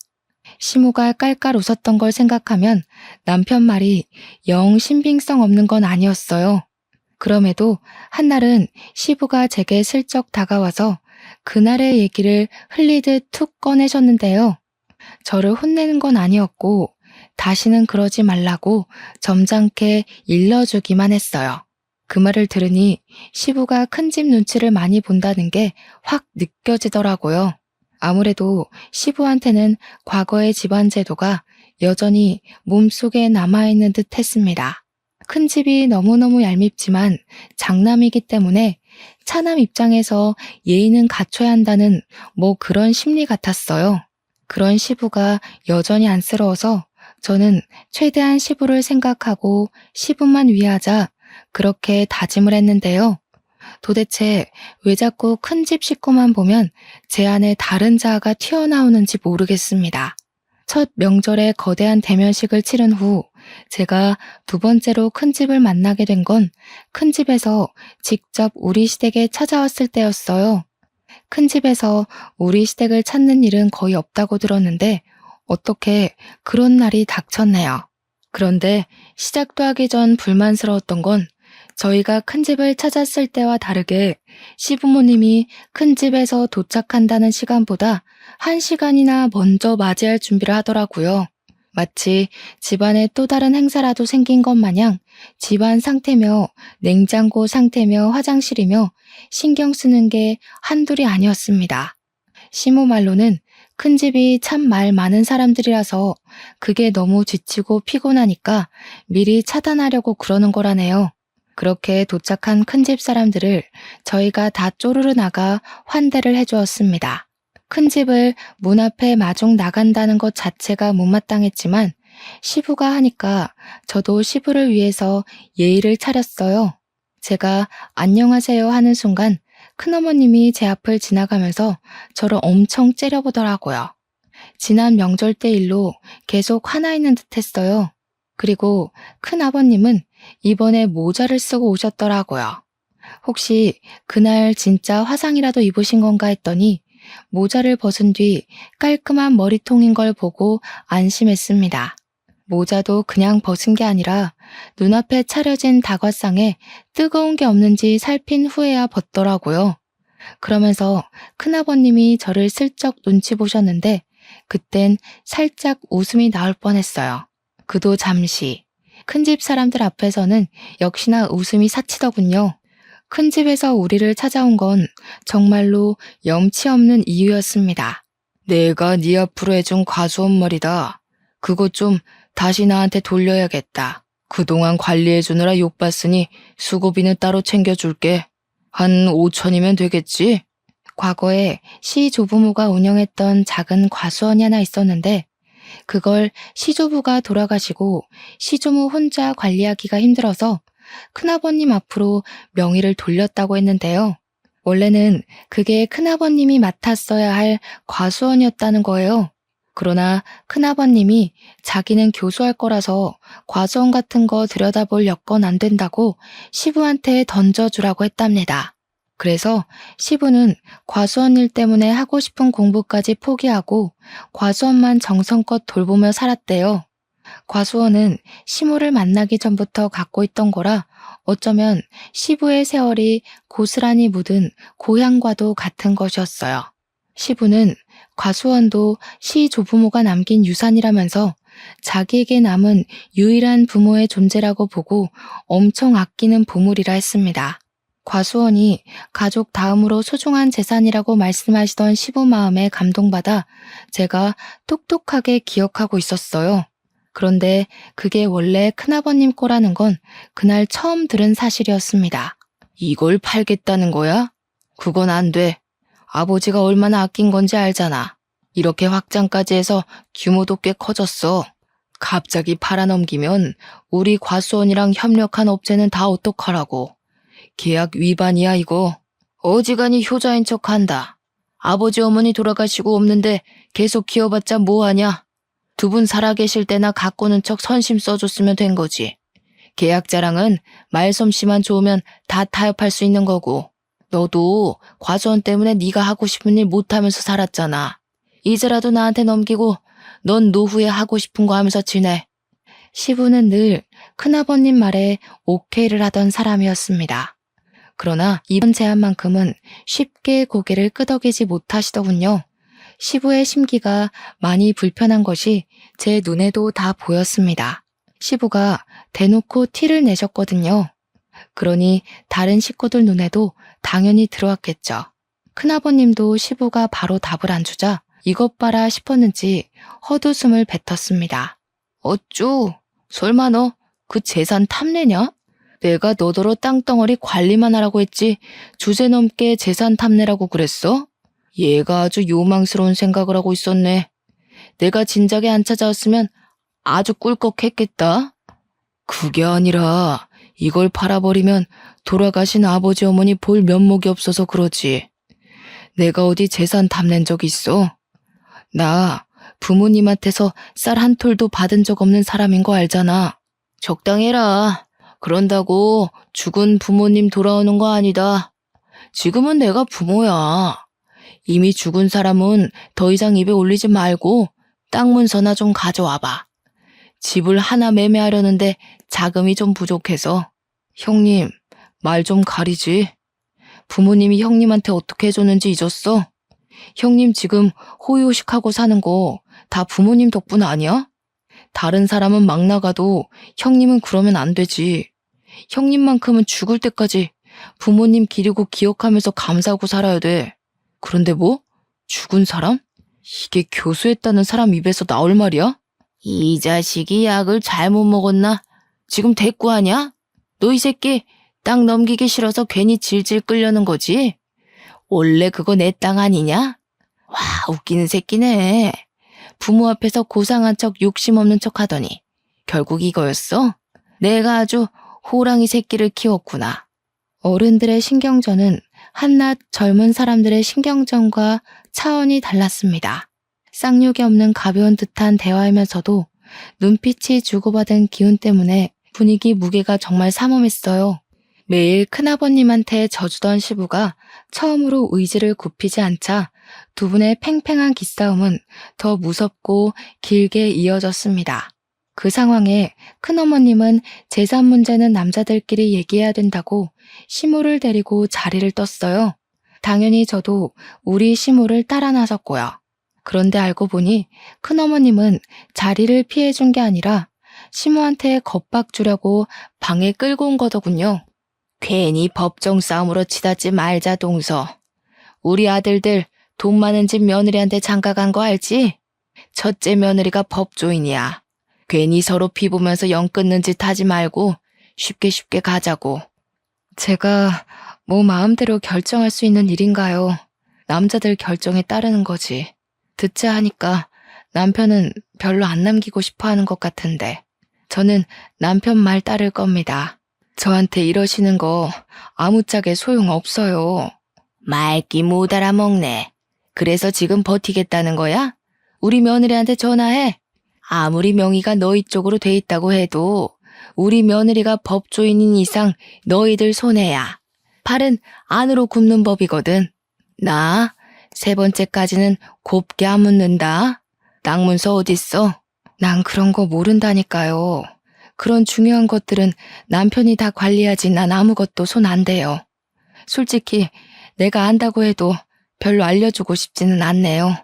S1: 시모가 깔깔 웃었던 걸 생각하면 남편 말이 영 신빙성 없는 건 아니었어요. 그럼에도 한날은 시부가 제게 슬쩍 다가와서 그날의 얘기를 흘리듯 툭 꺼내셨는데요. 저를 혼내는 건 아니었고 다시는 그러지 말라고 점잖게 일러주기만 했어요. 그 말을 들으니 시부가 큰 집 눈치를 많이 본다는 게 확 느껴지더라고요. 아무래도 시부한테는 과거의 집안 제도가 여전히 몸속에 남아있는 듯 했습니다. 큰 집이 너무너무 얄밉지만 장남이기 때문에 차남 입장에서 예의는 갖춰야 한다는 뭐 그런 심리 같았어요. 그런 시부가 여전히 안쓰러워서 저는 최대한 시부를 생각하고 시부만 위하자 그렇게 다짐을 했는데요. 도대체 왜 자꾸 큰 집 식구만 보면 제 안에 다른 자아가 튀어나오는지 모르겠습니다. 첫 명절에 거대한 대면식을 치른 후 제가 두 번째로 큰 집을 만나게 된 건 큰 집에서 직접 우리 시댁에 찾아왔을 때였어요. 큰 집에서 우리 시댁을 찾는 일은 거의 없다고 들었는데 어떻게 그런 날이 닥쳤네요. 그런데 시작도 하기 전 불만스러웠던 건 저희가 큰 집을 찾았을 때와 다르게 시부모님이 큰 집에서 도착한다는 시간보다 1시간이나 먼저 맞이할 준비를 하더라고요. 마치 집안에 또 다른 행사라도 생긴 것 마냥 집안 상태며 냉장고 상태며 화장실이며 신경 쓰는 게 한둘이 아니었습니다. 시모 말로는 큰 집이 참 말 많은 사람들이라서 그게 너무 지치고 피곤하니까 미리 차단하려고 그러는 거라네요. 그렇게 도착한 큰 집 사람들을 저희가 다 쪼르르 나가 환대를 해주었습니다. 큰 집을 문 앞에 마중 나간다는 것 자체가 못마땅했지만 시부가 하니까 저도 시부를 위해서 예의를 차렸어요. 제가 안녕하세요 하는 순간 큰어머님이 제 앞을 지나가면서 저를 엄청 째려보더라고요. 지난 명절 때 일로 계속 화나 있는 듯 했어요. 그리고 큰아버님은 이번에 모자를 쓰고 오셨더라고요. 혹시 그날 진짜 화상이라도 입으신 건가 했더니 모자를 벗은 뒤 깔끔한 머리통인 걸 보고 안심했습니다. 모자도 그냥 벗은 게 아니라 눈앞에 차려진 다과상에 뜨거운 게 없는지 살핀 후에야 벗더라고요. 그러면서 큰아버님이 저를 슬쩍 눈치 보셨는데 그땐 살짝 웃음이 나올 뻔했어요. 그도 잠시. 큰 집 사람들 앞에서는 역시나 웃음이 사치더군요. 큰 집에서 우리를 찾아온 건 정말로 염치 없는 이유였습니다. 내가 네 앞으로 해준 과수원 머리다. 그거 좀 다시 나한테 돌려야겠다. 그동안 관리해주느라 욕봤으니 수고비는 따로 챙겨줄게. 한 5천이면 되겠지? 과거에 시 조부모가 운영했던 작은 과수원이 하나 있었는데 그걸 시조부가 돌아가시고 시조모 혼자 관리하기가 힘들어서 큰아버님 앞으로 명의를 돌렸다고 했는데요. 원래는 그게 큰아버님이 맡았어야 할 과수원이었다는 거예요. 그러나 큰아버님이 자기는 교수할 거라서 과수원 같은 거 들여다볼 여건 안 된다고 시부한테 던져주라고 했답니다. 그래서 시부는 과수원 일 때문에 하고 싶은 공부까지 포기하고 과수원만 정성껏 돌보며 살았대요. 과수원은 시모를 만나기 전부터 갖고 있던 거라 어쩌면 시부의 세월이 고스란히 묻은 고향과도 같은 것이었어요. 시부는 과수원도 시 조부모가 남긴 유산이라면서 자기에게 남은 유일한 부모의 존재라고 보고 엄청 아끼는 보물이라 했습니다. 과수원이 가족 다음으로 소중한 재산이라고 말씀하시던 시부 마음에 감동받아 제가 똑똑하게 기억하고 있었어요. 그런데 그게 원래 큰아버님 거라는 건 그날 처음 들은 사실이었습니다. 이걸 팔겠다는 거야? 그건 안 돼. 아버지가 얼마나 아낀 건지 알잖아. 이렇게 확장까지 해서 규모도 꽤 커졌어. 갑자기 팔아넘기면 우리 과수원이랑 협력한 업체는 다 어떡하라고. 계약 위반이야 이거. 어지간히 효자인 척한다. 아버지 어머니 돌아가시고 없는데 계속 키워봤자 뭐하냐. 두 분 살아계실 때나 갖고는 척 선심 써줬으면 된 거지. 계약 자랑은 말솜씨만 좋으면 다 타협할 수 있는 거고. 너도 과수원 때문에 네가 하고 싶은 일 못하면서 살았잖아. 이제라도 나한테 넘기고 넌 노후에 하고 싶은 거 하면서 지내. 시부는 늘 큰아버님 말에 오케이를 하던 사람이었습니다. 그러나 이번 제안만큼은 쉽게 고개를 끄덕이지 못하시더군요. 시부의 심기가 많이 불편한 것이 제 눈에도 다 보였습니다. 시부가 대놓고 티를 내셨거든요. 그러니 다른 식구들 눈에도 당연히 들어왔겠죠. 큰아버님도 시부가 바로 답을 안 주자 이것 봐라 싶었는지 헛웃음을 뱉었습니다. 어쭈? 설마 너 그 재산 탐내냐? 내가 너더러 땅덩어리 관리만 하라고 했지 주제넘게 재산 탐내라고 그랬어? 얘가 아주 요망스러운 생각을 하고 있었네. 내가 진작에 안 찾아왔으면 아주 꿀꺽했겠다. 그게 아니라 이걸 팔아버리면 돌아가신 아버지 어머니 볼 면목이 없어서 그러지. 내가 어디 재산 탐낸 적 있어? 나 부모님한테서 쌀 한 톨도 받은 적 없는 사람인 거 알잖아. 적당히 해라. 그런다고 죽은 부모님 돌아오는 거 아니다. 지금은 내가 부모야. 이미 죽은 사람은 더 이상 입에 올리지 말고 땅 문서나 좀 가져와봐. 집을 하나 매매하려는데 자금이 좀 부족해서. 형님, 말 좀 가리지. 부모님이 형님한테 어떻게 해줬는지 잊었어? 형님 지금 호의호식하고 사는 거 다 부모님 덕분 아니야? 다른 사람은 막 나가도 형님은 그러면 안 되지. 형님만큼은 죽을 때까지 부모님 기리고 기억하면서 감사하고 살아야 돼. 그런데 뭐? 죽은 사람? 이게 교수했다는 사람 입에서 나올 말이야? 이 자식이 약을 잘못 먹었나? 지금 대꾸하냐? 너 이 새끼 땅 넘기기 싫어서 괜히 질질 끌려는 거지? 원래 그거 내 땅 아니냐? 와, 웃기는 새끼네. 부모 앞에서 고상한 척 욕심 없는 척 하더니 결국 이거였어? 내가 아주 호랑이 새끼를 키웠구나. 어른들의 신경전은 한낱 젊은 사람들의 신경전과 차원이 달랐습니다. 쌍욕이 없는 가벼운 듯한 대화이면서도 눈빛이 주고받은 기운 때문에 분위기 무게가 정말 삼엄했어요. 매일 큰아버님한테 져주던 시부가 처음으로 의지를 굽히지 않자 두 분의 팽팽한 기싸움은 더 무섭고 길게 이어졌습니다. 그 상황에 큰어머님은 재산 문제는 남자들끼리 얘기해야 된다고 시모를 데리고 자리를 떴어요. 당연히 저도 우리 시모를 따라 나섰고요. 그런데 알고 보니 큰어머님은 자리를 피해준 게 아니라 시모한테 겁박 주려고 방에 끌고 온 거더군요. 괜히 법정 싸움으로 치닫지 말자 동서. 우리 아들들 돈 많은 집 며느리한테 장가간 거 알지? 첫째 며느리가 법조인이야. 괜히 서로 피보면서 영 끊는 짓 하지 말고 쉽게 가자고. 제가 뭐 마음대로 결정할 수 있는 일인가요? 남자들 결정에 따르는 거지. 듣자 하니까 남편은 별로 안 남기고 싶어 하는 것 같은데 저는 남편 말 따를 겁니다. 저한테 이러시는 거 아무짝에 소용없어요. 말기 못 알아먹네. 그래서 지금 버티겠다는 거야? 우리 며느리한테 전화해. 아무리 명의가 너희 쪽으로 돼 있다고 해도 우리 며느리가 법조인인 이상 너희들 손해야. 팔은 안으로 굽는 법이거든. 나 세 번째까지는 곱게 안 묻는다. 땅 문서 어딨어? 난 그런 거 모른다니까요. 그런 중요한 것들은 남편이 다 관리하지 난 아무것도 손 안 대요. 솔직히 내가 안다고 해도 별로 알려주고 싶지는 않네요.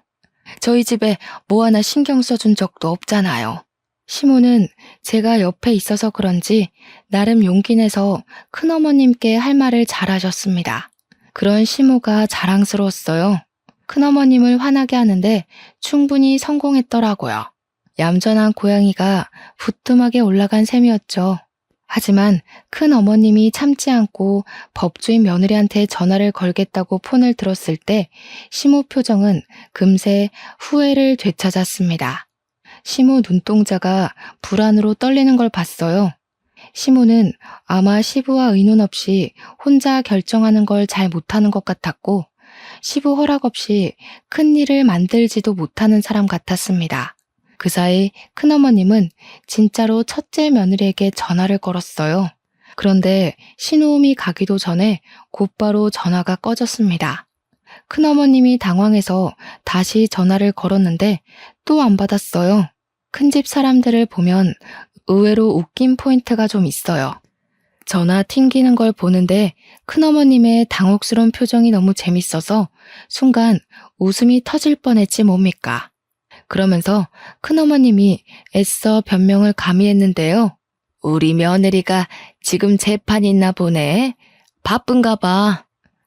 S1: 저희 집에 뭐 하나 신경 써준 적도 없잖아요. 시모는 제가 옆에 있어서 그런지 나름 용기 내서 큰어머님께 할 말을 잘하셨습니다. 그런 시모가 자랑스러웠어요. 큰어머님을 화나게 하는데 충분히 성공했더라고요. 얌전한 고양이가 부뚜막에 올라간 셈이었죠. 하지만 큰어머님이 참지 않고 법조인 며느리한테 전화를 걸겠다고 폰을 들었을 때 시모 표정은 금세 후회를 되찾았습니다. 시모 눈동자가 불안으로 떨리는 걸 봤어요. 시모는 아마 시부와 의논 없이 혼자 결정하는 걸 잘 못하는 것 같았고 시부 허락 없이 큰일을 만들지도 못하는 사람 같았습니다. 그 사이 큰어머님은 진짜로 첫째 며느리에게 전화를 걸었어요. 그런데 신호음이 가기도 전에 곧바로 전화가 꺼졌습니다. 큰어머님이 당황해서 다시 전화를 걸었는데 또 안 받았어요. 큰집 사람들을 보면 의외로 웃긴 포인트가 좀 있어요. 전화 튕기는 걸 보는데 큰어머님의 당혹스러운 표정이 너무 재밌어서 순간 웃음이 터질 뻔했지 뭡니까. 그러면서 큰어머님이 애써 변명을 가미했는데요. 우리 며느리가 지금 재판 있나 보네. 바쁜가 봐.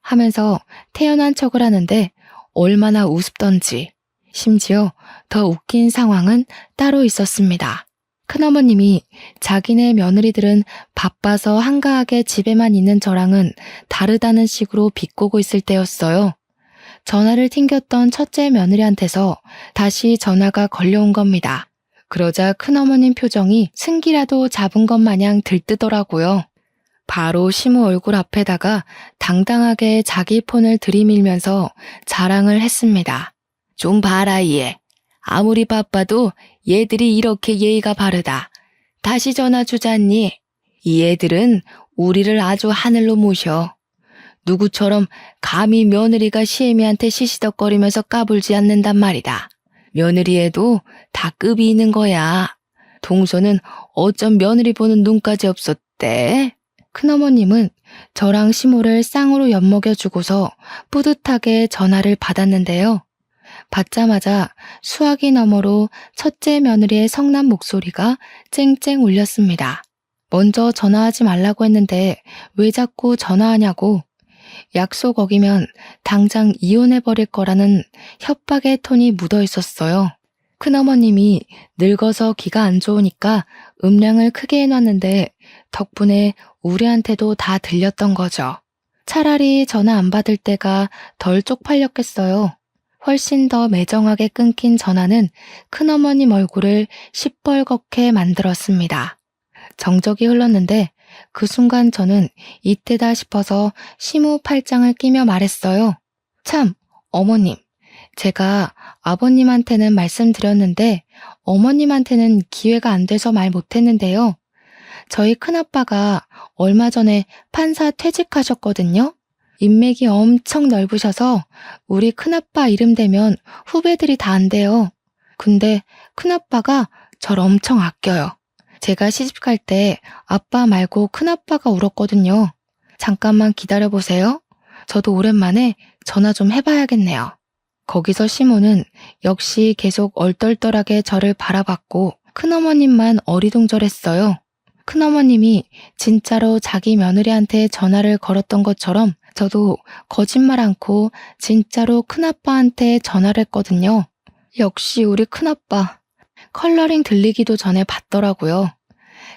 S1: 하면서 태연한 척을 하는데 얼마나 우습던지. 심지어 더 웃긴 상황은 따로 있었습니다. 큰어머님이 자기네 며느리들은 바빠서 한가하게 집에만 있는 저랑은 다르다는 식으로 비꼬고 있을 때였어요. 전화를 튕겼던 첫째 며느리한테서 다시 전화가 걸려온 겁니다. 그러자 큰어머님 표정이 승기라도 잡은 것 마냥 들뜨더라고요. 바로 시모 얼굴 앞에다가 당당하게 자기 폰을 들이밀면서 자랑을 했습니다. 좀 봐라 얘. 아무리 바빠도 얘들이 이렇게 예의가 바르다. 다시 전화 주잖니. 이 애들은 우리를 아주 하늘로 모셔. 누구처럼 감히 며느리가 시애미한테 시시덕거리면서 까불지 않는단 말이다. 며느리에도 다 급이 있는 거야. 동서는 어쩜 며느리 보는 눈까지 없었대? 큰어머님은 저랑 시모를 쌍으로 엿먹여주고서 뿌듯하게 전화를 받았는데요. 받자마자 수화기 너머로 첫째 며느리의 성난 목소리가 쨍쨍 울렸습니다. 먼저 전화하지 말라고 했는데 왜 자꾸 전화하냐고. 약속 어기면 당장 이혼해버릴 거라는 협박의 톤이 묻어 있었어요. 큰어머님이 늙어서 귀가 안 좋으니까 음량을 크게 해놨는데 덕분에 우리한테도 다 들렸던 거죠. 차라리 전화 안 받을 때가 덜 쪽팔렸겠어요. 훨씬 더 매정하게 끊긴 전화는 큰어머님 얼굴을 시뻘겋게 만들었습니다. 정적이 흘렀는데 그 순간 저는 이때다 싶어서 시무 팔짱을 끼며 말했어요. 참, 어머님, 제가 아버님한테는 말씀드렸는데 어머님한테는 기회가 안 돼서 말 못했는데요. 저희 큰아빠가 얼마 전에 판사 퇴직하셨거든요. 인맥이 엄청 넓으셔서 우리 큰아빠 이름 대면 후배들이 다 안돼요. 근데 큰아빠가 절 엄청 아껴요. 제가 시집갈 때 아빠 말고 큰아빠가 울었거든요. 잠깐만 기다려보세요. 저도 오랜만에 전화 좀 해봐야겠네요. 거기서 시모는 역시 계속 얼떨떨하게 저를 바라봤고 큰어머님만 어리둥절했어요. 큰어머님이 진짜로 자기 며느리한테 전화를 걸었던 것처럼 저도 거짓말 않고 진짜로 큰아빠한테 전화를 했거든요. 역시 우리 큰아빠. 컬러링 들리기도 전에 받더라고요.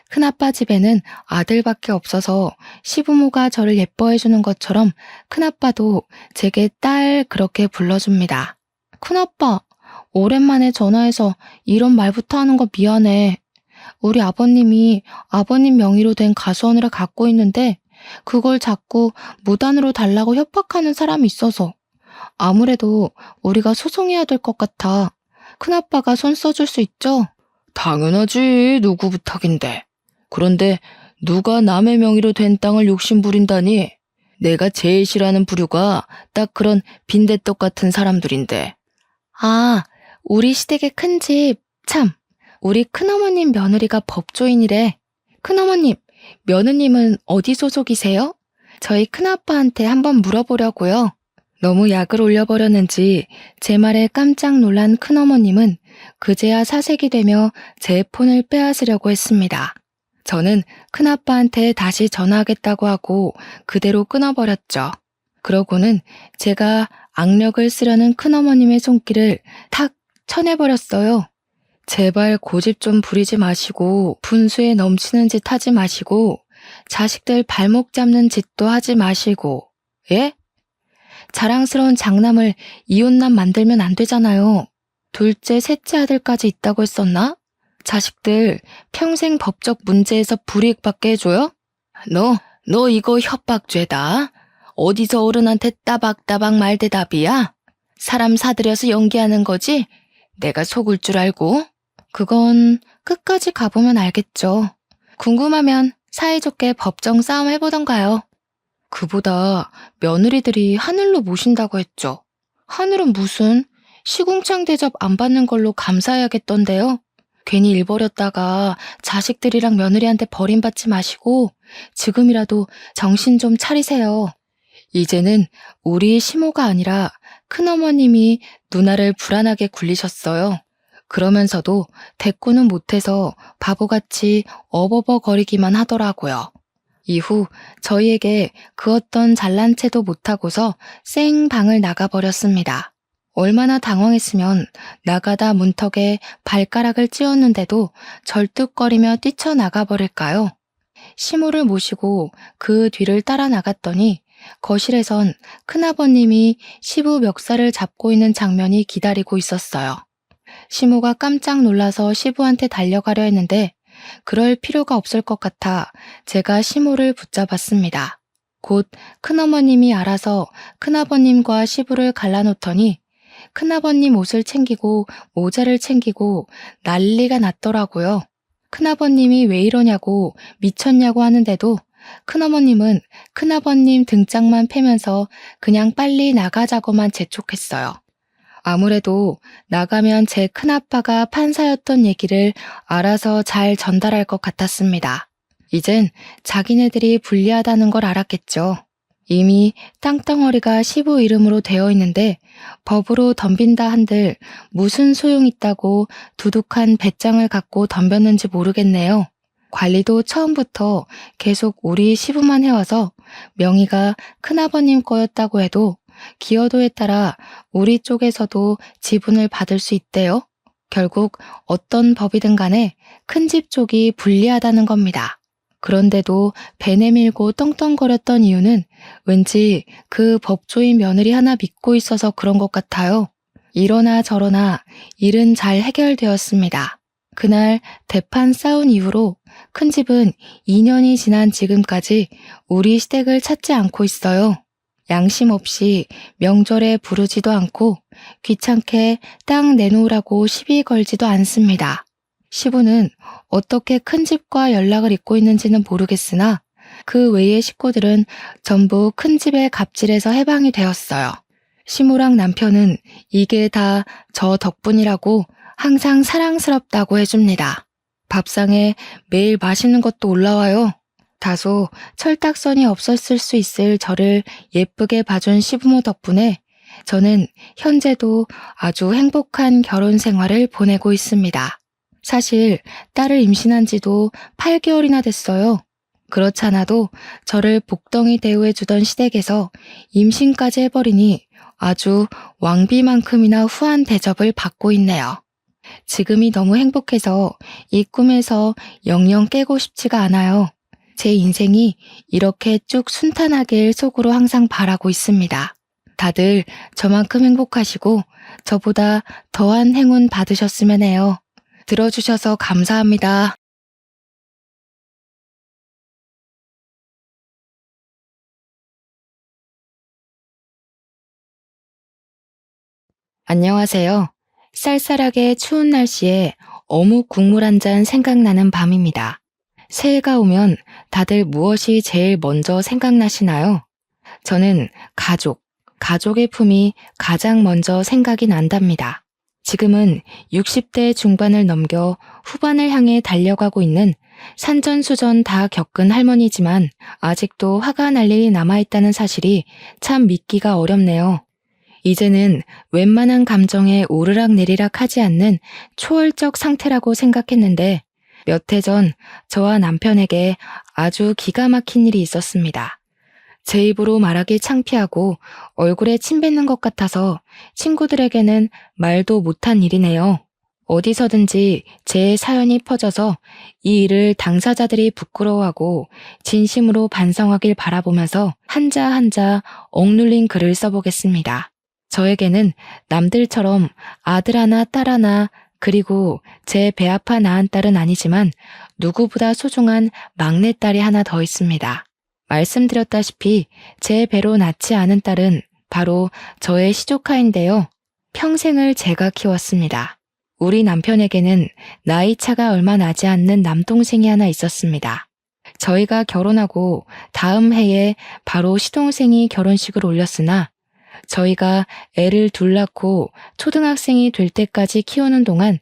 S1: 큰아빠 집에는 아들밖에 없어서 시부모가 저를 예뻐해주는 것처럼 큰아빠도 제게 딸 그렇게 불러줍니다. 큰아빠, 오랜만에 전화해서 이런 말부터 하는 거 미안해. 우리 아버님이 아버님 명의로 된 가수원을 갖고 있는데 그걸 자꾸 무단으로 달라고 협박하는 사람이 있어서 아무래도 우리가 소송해야 될 것 같아. 큰아빠가 손 써줄 수 있죠? 당연하지. 누구 부탁인데. 그런데 누가 남의 명의로 된 땅을 욕심부린다니. 내가 제일 싫어하는 부류가 딱 그런 빈대떡 같은 사람들인데. 아, 우리 시댁의 큰 집. 참, 우리 큰어머님 며느리가 법조인이래. 큰어머님, 며느님은 어디 소속이세요? 저희 큰아빠한테 한번 물어보려고요. 너무 약을 올려버렸는지 제 말에 깜짝 놀란 큰어머님은 그제야 사색이 되며 제 폰을 빼앗으려고 했습니다. 저는 큰아빠한테 다시 전화하겠다고 하고 그대로 끊어버렸죠. 그러고는 제가 악력을 쓰려는 큰어머님의 손길을 탁 쳐내버렸어요. 제발 고집 좀 부리지 마시고 분수에 넘치는 짓 하지 마시고 자식들 발목 잡는 짓도 하지 마시고. 예? 자랑스러운 장남을 이혼남 만들면 안 되잖아요. 둘째, 셋째 아들까지 있다고 했었나? 자식들 평생 법적 문제에서 불이익받게 해줘요? 너 이거 협박죄다. 어디서 어른한테 따박따박 말대답이야? 사람 사들여서 연기하는 거지? 내가 속을 줄 알고? 그건 끝까지 가보면 알겠죠. 궁금하면 사이좋게 법정 싸움 해보던가요. 그보다 며느리들이 하늘로 모신다고 했죠. 하늘은 무슨 시궁창 대접 안 받는 걸로 감사해야겠던데요. 괜히 일 벌였다가 자식들이랑 며느리한테 버림받지 마시고 지금이라도 정신 좀 차리세요. 이제는 우리 시모가 아니라 큰어머님이 누나를 불안하게 굴리셨어요. 그러면서도 대꾸는 못해서 바보같이 어버버거리기만 하더라고요. 이후 저희에게 그 어떤 잘난 체도 못하고서 쌩 방을 나가버렸습니다. 얼마나 당황했으면 나가다 문턱에 발가락을 찧었는데도 절뚝거리며 뛰쳐나가버릴까요? 시모를 모시고 그 뒤를 따라 나갔더니 거실에선 큰아버님이 시부 멱살을 잡고 있는 장면이 기다리고 있었어요. 시모가 깜짝 놀라서 시부한테 달려가려 했는데 그럴 필요가 없을 것 같아 제가 시모를 붙잡았습니다. 곧 큰어머님이 알아서 큰아버님과 시부를 갈라놓더니 큰아버님 옷을 챙기고 모자를 챙기고 난리가 났더라고요. 큰아버님이 왜 이러냐고 미쳤냐고 하는데도 큰어머님은 큰아버님 등짝만 패면서 그냥 빨리 나가자고만 재촉했어요. 아무래도 나가면 제 큰아빠가 판사였던 얘기를 알아서 잘 전달할 것 같았습니다. 이젠 자기네들이 불리하다는 걸 알았겠죠. 이미 땅덩어리가 시부 이름으로 되어 있는데 법으로 덤빈다 한들 무슨 소용 있다고 두둑한 배짱을 갖고 덤볐는지 모르겠네요. 관리도 처음부터 계속 우리 시부만 해와서 명의가 큰아버님 거였다고 해도 기여도에 따라 우리 쪽에서도 지분을 받을 수 있대요. 결국 어떤 법이든 간에 큰 집 쪽이 불리하다는 겁니다. 그런데도 배 내밀고 떵떵거렸던 이유는 왠지 그 법조인 며느리 하나 믿고 있어서 그런 것 같아요. 이러나 저러나 일은 잘 해결되었습니다. 그날 대판 싸운 이후로 큰 집은 2년이 지난 지금까지 우리 시댁을 찾지 않고 있어요. 양심 없이 명절에 부르지도 않고 귀찮게 땅 내놓으라고 시비 걸지도 않습니다. 시부는 어떻게 큰 집과 연락을 잇고 있는지는 모르겠으나 그 외의 식구들은 전부 큰 집의 갑질에서 해방이 되었어요. 시모랑 남편은 이게 다 저 덕분이라고 항상 사랑스럽다고 해줍니다. 밥상에 매일 맛있는 것도 올라와요. 다소 철딱선이 없었을 수 있을 저를 예쁘게 봐준 시부모 덕분에 저는 현재도 아주 행복한 결혼 생활을 보내고 있습니다. 사실 딸을 임신한 지도 8개월이나 됐어요. 그렇잖아도 저를 복덩이 대우해주던 시댁에서 임신까지 해버리니 아주 왕비만큼이나 후한 대접을 받고 있네요. 지금이 너무 행복해서 이 꿈에서 영영 깨고 싶지가 않아요. 제 인생이 이렇게 쭉 순탄하길 속으로 항상 바라고 있습니다. 다들 저만큼 행복하시고 저보다 더한 행운 받으셨으면 해요. 들어주셔서 감사합니다. 안녕하세요. 쌀쌀하게 추운 날씨에 어묵 국물 한 잔 생각나는 밤입니다. 새해가 오면 다들 무엇이 제일 먼저 생각나시나요? 저는 가족의 품이 가장 먼저 생각이 난답니다. 지금은 60대 중반을 넘겨 후반을 향해 달려가고 있는 산전수전 다 겪은 할머니지만 아직도 화가 날 일이 남아있다는 사실이 참 믿기가 어렵네요. 이제는 웬만한 감정에 오르락내리락 하지 않는 초월적 상태라고 생각했는데 몇 해 전 저와 남편에게 아주 기가 막힌 일이 있었습니다. 제 입으로 말하기 창피하고 얼굴에 침 뱉는 것 같아서 친구들에게는 말도 못한 일이네요. 어디서든지 제 사연이 퍼져서 이 일을 당사자들이 부끄러워하고 진심으로 반성하길 바라보면서 한자 한자 억눌린 글을 써보겠습니다. 저에게는 남들처럼 아들 하나 딸 하나 그리고 제 배 아파 낳은 딸은 아니지만 누구보다 소중한 막내딸이 하나 더 있습니다. 말씀드렸다시피 제 배로 낳지 않은 딸은 바로 저의 시조카인데요. 평생을 제가 키웠습니다. 우리 남편에게는 나이 차가 얼마 나지 않는 남동생이 하나 있었습니다. 저희가 결혼하고 다음 해에 바로 시동생이 결혼식을 올렸으나 저희가 애를 둘 낳고 초등학생이 될 때까지 키우는 동안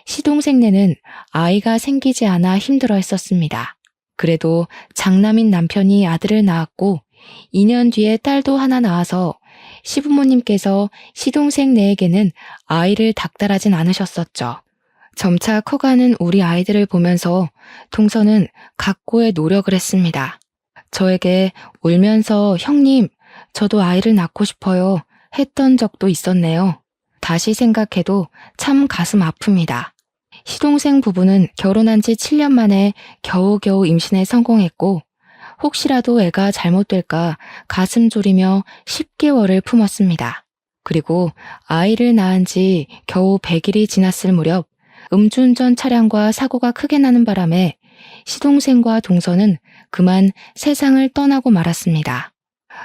S1: 시동생네는 아이가 생기지 않아 힘들어 했었습니다. 그래도 장남인 남편이 아들을 낳았고 2년 뒤에 딸도 하나 낳아서 시부모님께서 시동생네에게는 아이를 닥달하진 않으셨었죠. 점차 커가는 우리 아이들을 보면서 동서는 각고의 노력을 했습니다. 저에게 울면서 형님, 저도 아이를 낳고 싶어요 했던 적도 있었네요. 다시 생각해도 참 가슴 아픕니다. 시동생 부부는 결혼한 지 7년 만에 겨우겨우 임신에 성공했고 혹시라도 애가 잘못될까 가슴 졸이며 10개월을 품었습니다. 그리고 아이를 낳은 지 겨우 100일이 지났을 무렵 음주운전 차량과 사고가 크게 나는 바람에 시동생과 동서는 그만 세상을 떠나고 말았습니다.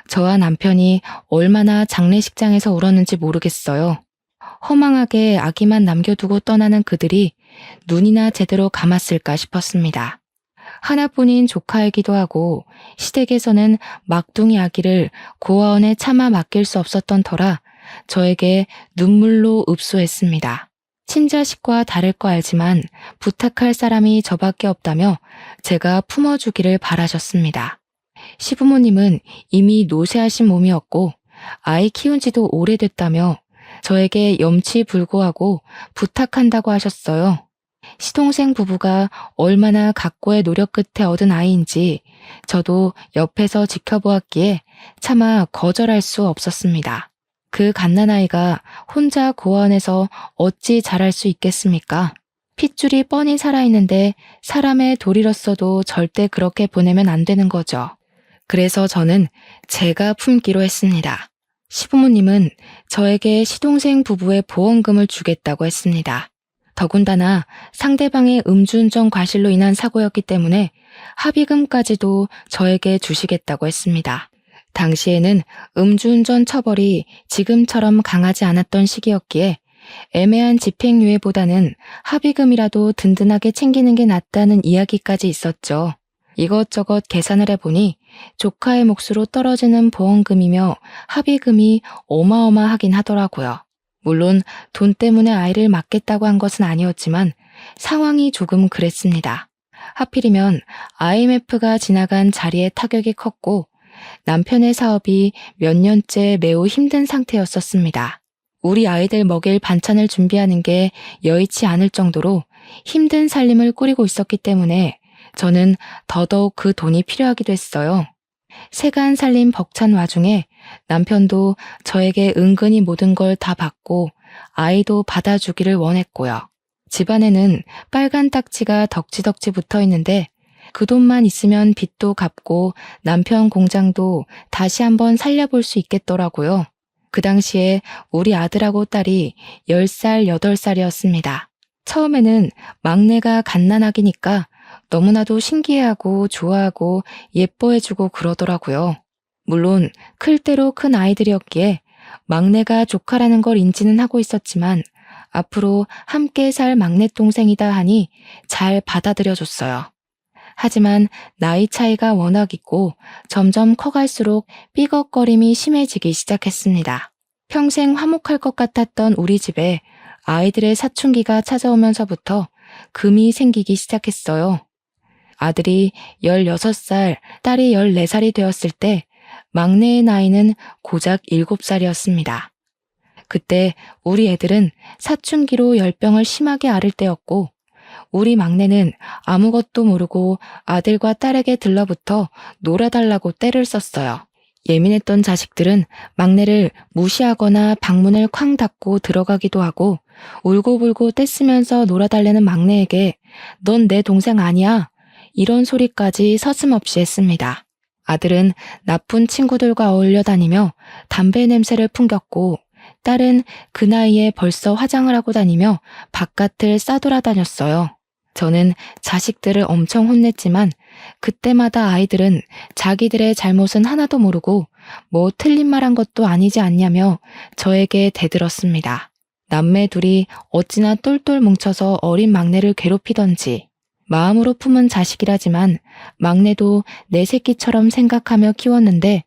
S1: 저와 남편이 얼마나 장례식장에서 울었는지 모르겠어요. 허망하게 아기만 남겨두고 떠나는 그들이 눈이나 제대로 감았을까 싶었습니다. 하나뿐인 조카이기도 하고 시댁에서는 막둥이 아기를 고아원에 차마 맡길 수 없었던 터라 저에게 눈물로 읍소했습니다. 친자식과 다를 거 알지만 부탁할 사람이 저밖에 없다며 제가 품어주기를 바라셨습니다. 시부모님은 이미 노쇠하신 몸이었고 아이 키운 지도 오래됐다며 저에게 염치불고하고 부탁한다고 하셨어요. 시동생 부부가 얼마나 각고의 노력 끝에 얻은 아이인지 저도 옆에서 지켜보았기에 차마 거절할 수 없었습니다. 그 갓난아이가 혼자 고아원에서 어찌 자랄 수 있겠습니까? 핏줄이 뻔히 살아있는데 사람의 돌이로서도 절대 그렇게 보내면 안 되는 거죠. 그래서 저는 제가 품기로 했습니다. 시부모님은 저에게 시동생 부부의 보험금을 주겠다고 했습니다. 더군다나 상대방의 음주운전 과실로 인한 사고였기 때문에 합의금까지도 저에게 주시겠다고 했습니다. 당시에는 음주운전 처벌이 지금처럼 강하지 않았던 시기였기에 애매한 집행유예보다는 합의금이라도 든든하게 챙기는 게 낫다는 이야기까지 있었죠. 이것저것 계산을 해보니 조카의 몫으로 떨어지는 보험금이며 합의금이 어마어마하긴 하더라고요. 물론 돈 때문에 아이를 맡겠다고 한 것은 아니었지만 상황이 조금 그랬습니다. 하필이면 IMF가 지나간 자리에 타격이 컸고 남편의 사업이 몇 년째 매우 힘든 상태였었습니다. 우리 아이들 먹일 반찬을 준비하는 게 여의치 않을 정도로 힘든 살림을 꾸리고 있었기 때문에 저는 더더욱 그 돈이 필요하기도 했어요. 세간 살림 벅찬 와중에 남편도 저에게 은근히 모든 걸 다 받고 아이도 받아주기를 원했고요. 집안에는 빨간 딱지가 덕지덕지 붙어 있는데 그 돈만 있으면 빚도 갚고 남편 공장도 다시 한번 살려볼 수 있겠더라고요. 그 당시에 우리 아들하고 딸이 10살, 8살이었습니다. 처음에는 막내가 갓난아기니까 너무나도 신기해하고 좋아하고 예뻐해주고 그러더라고요. 물론 클 대로 큰 아이들이었기에 막내가 조카라는 걸 인지는 하고 있었지만 앞으로 함께 살 막내 동생이다 하니 잘 받아들여줬어요. 하지만 나이 차이가 워낙 있고 점점 커갈수록 삐걱거림이 심해지기 시작했습니다. 평생 화목할 것 같았던 우리 집에 아이들의 사춘기가 찾아오면서부터 금이 생기기 시작했어요. 아들이 16살, 딸이 14살이 되었을 때 막내의 나이는 고작 7살이었습니다. 그때 우리 애들은 사춘기로 열병을 심하게 앓을 때였고 우리 막내는 아무것도 모르고 아들과 딸에게 들러붙어 놀아달라고 떼를 썼어요. 예민했던 자식들은 막내를 무시하거나 방문을 쾅 닫고 들어가기도 하고 울고불고 떼쓰면서 놀아달라는 막내에게 넌 내 동생 아니야 이런 소리까지 서슴없이 했습니다. 아들은 나쁜 친구들과 어울려 다니며 담배 냄새를 풍겼고 딸은 그 나이에 벌써 화장을 하고 다니며 바깥을 싸돌아다녔어요. 저는 자식들을 엄청 혼냈지만 그때마다 아이들은 자기들의 잘못은 하나도 모르고 뭐 틀린 말 한 것도 아니지 않냐며 저에게 대들었습니다. 남매 둘이 어찌나 똘똘 뭉쳐서 어린 막내를 괴롭히던지 마음으로 품은 자식이라지만 막내도 내 새끼처럼 생각하며 키웠는데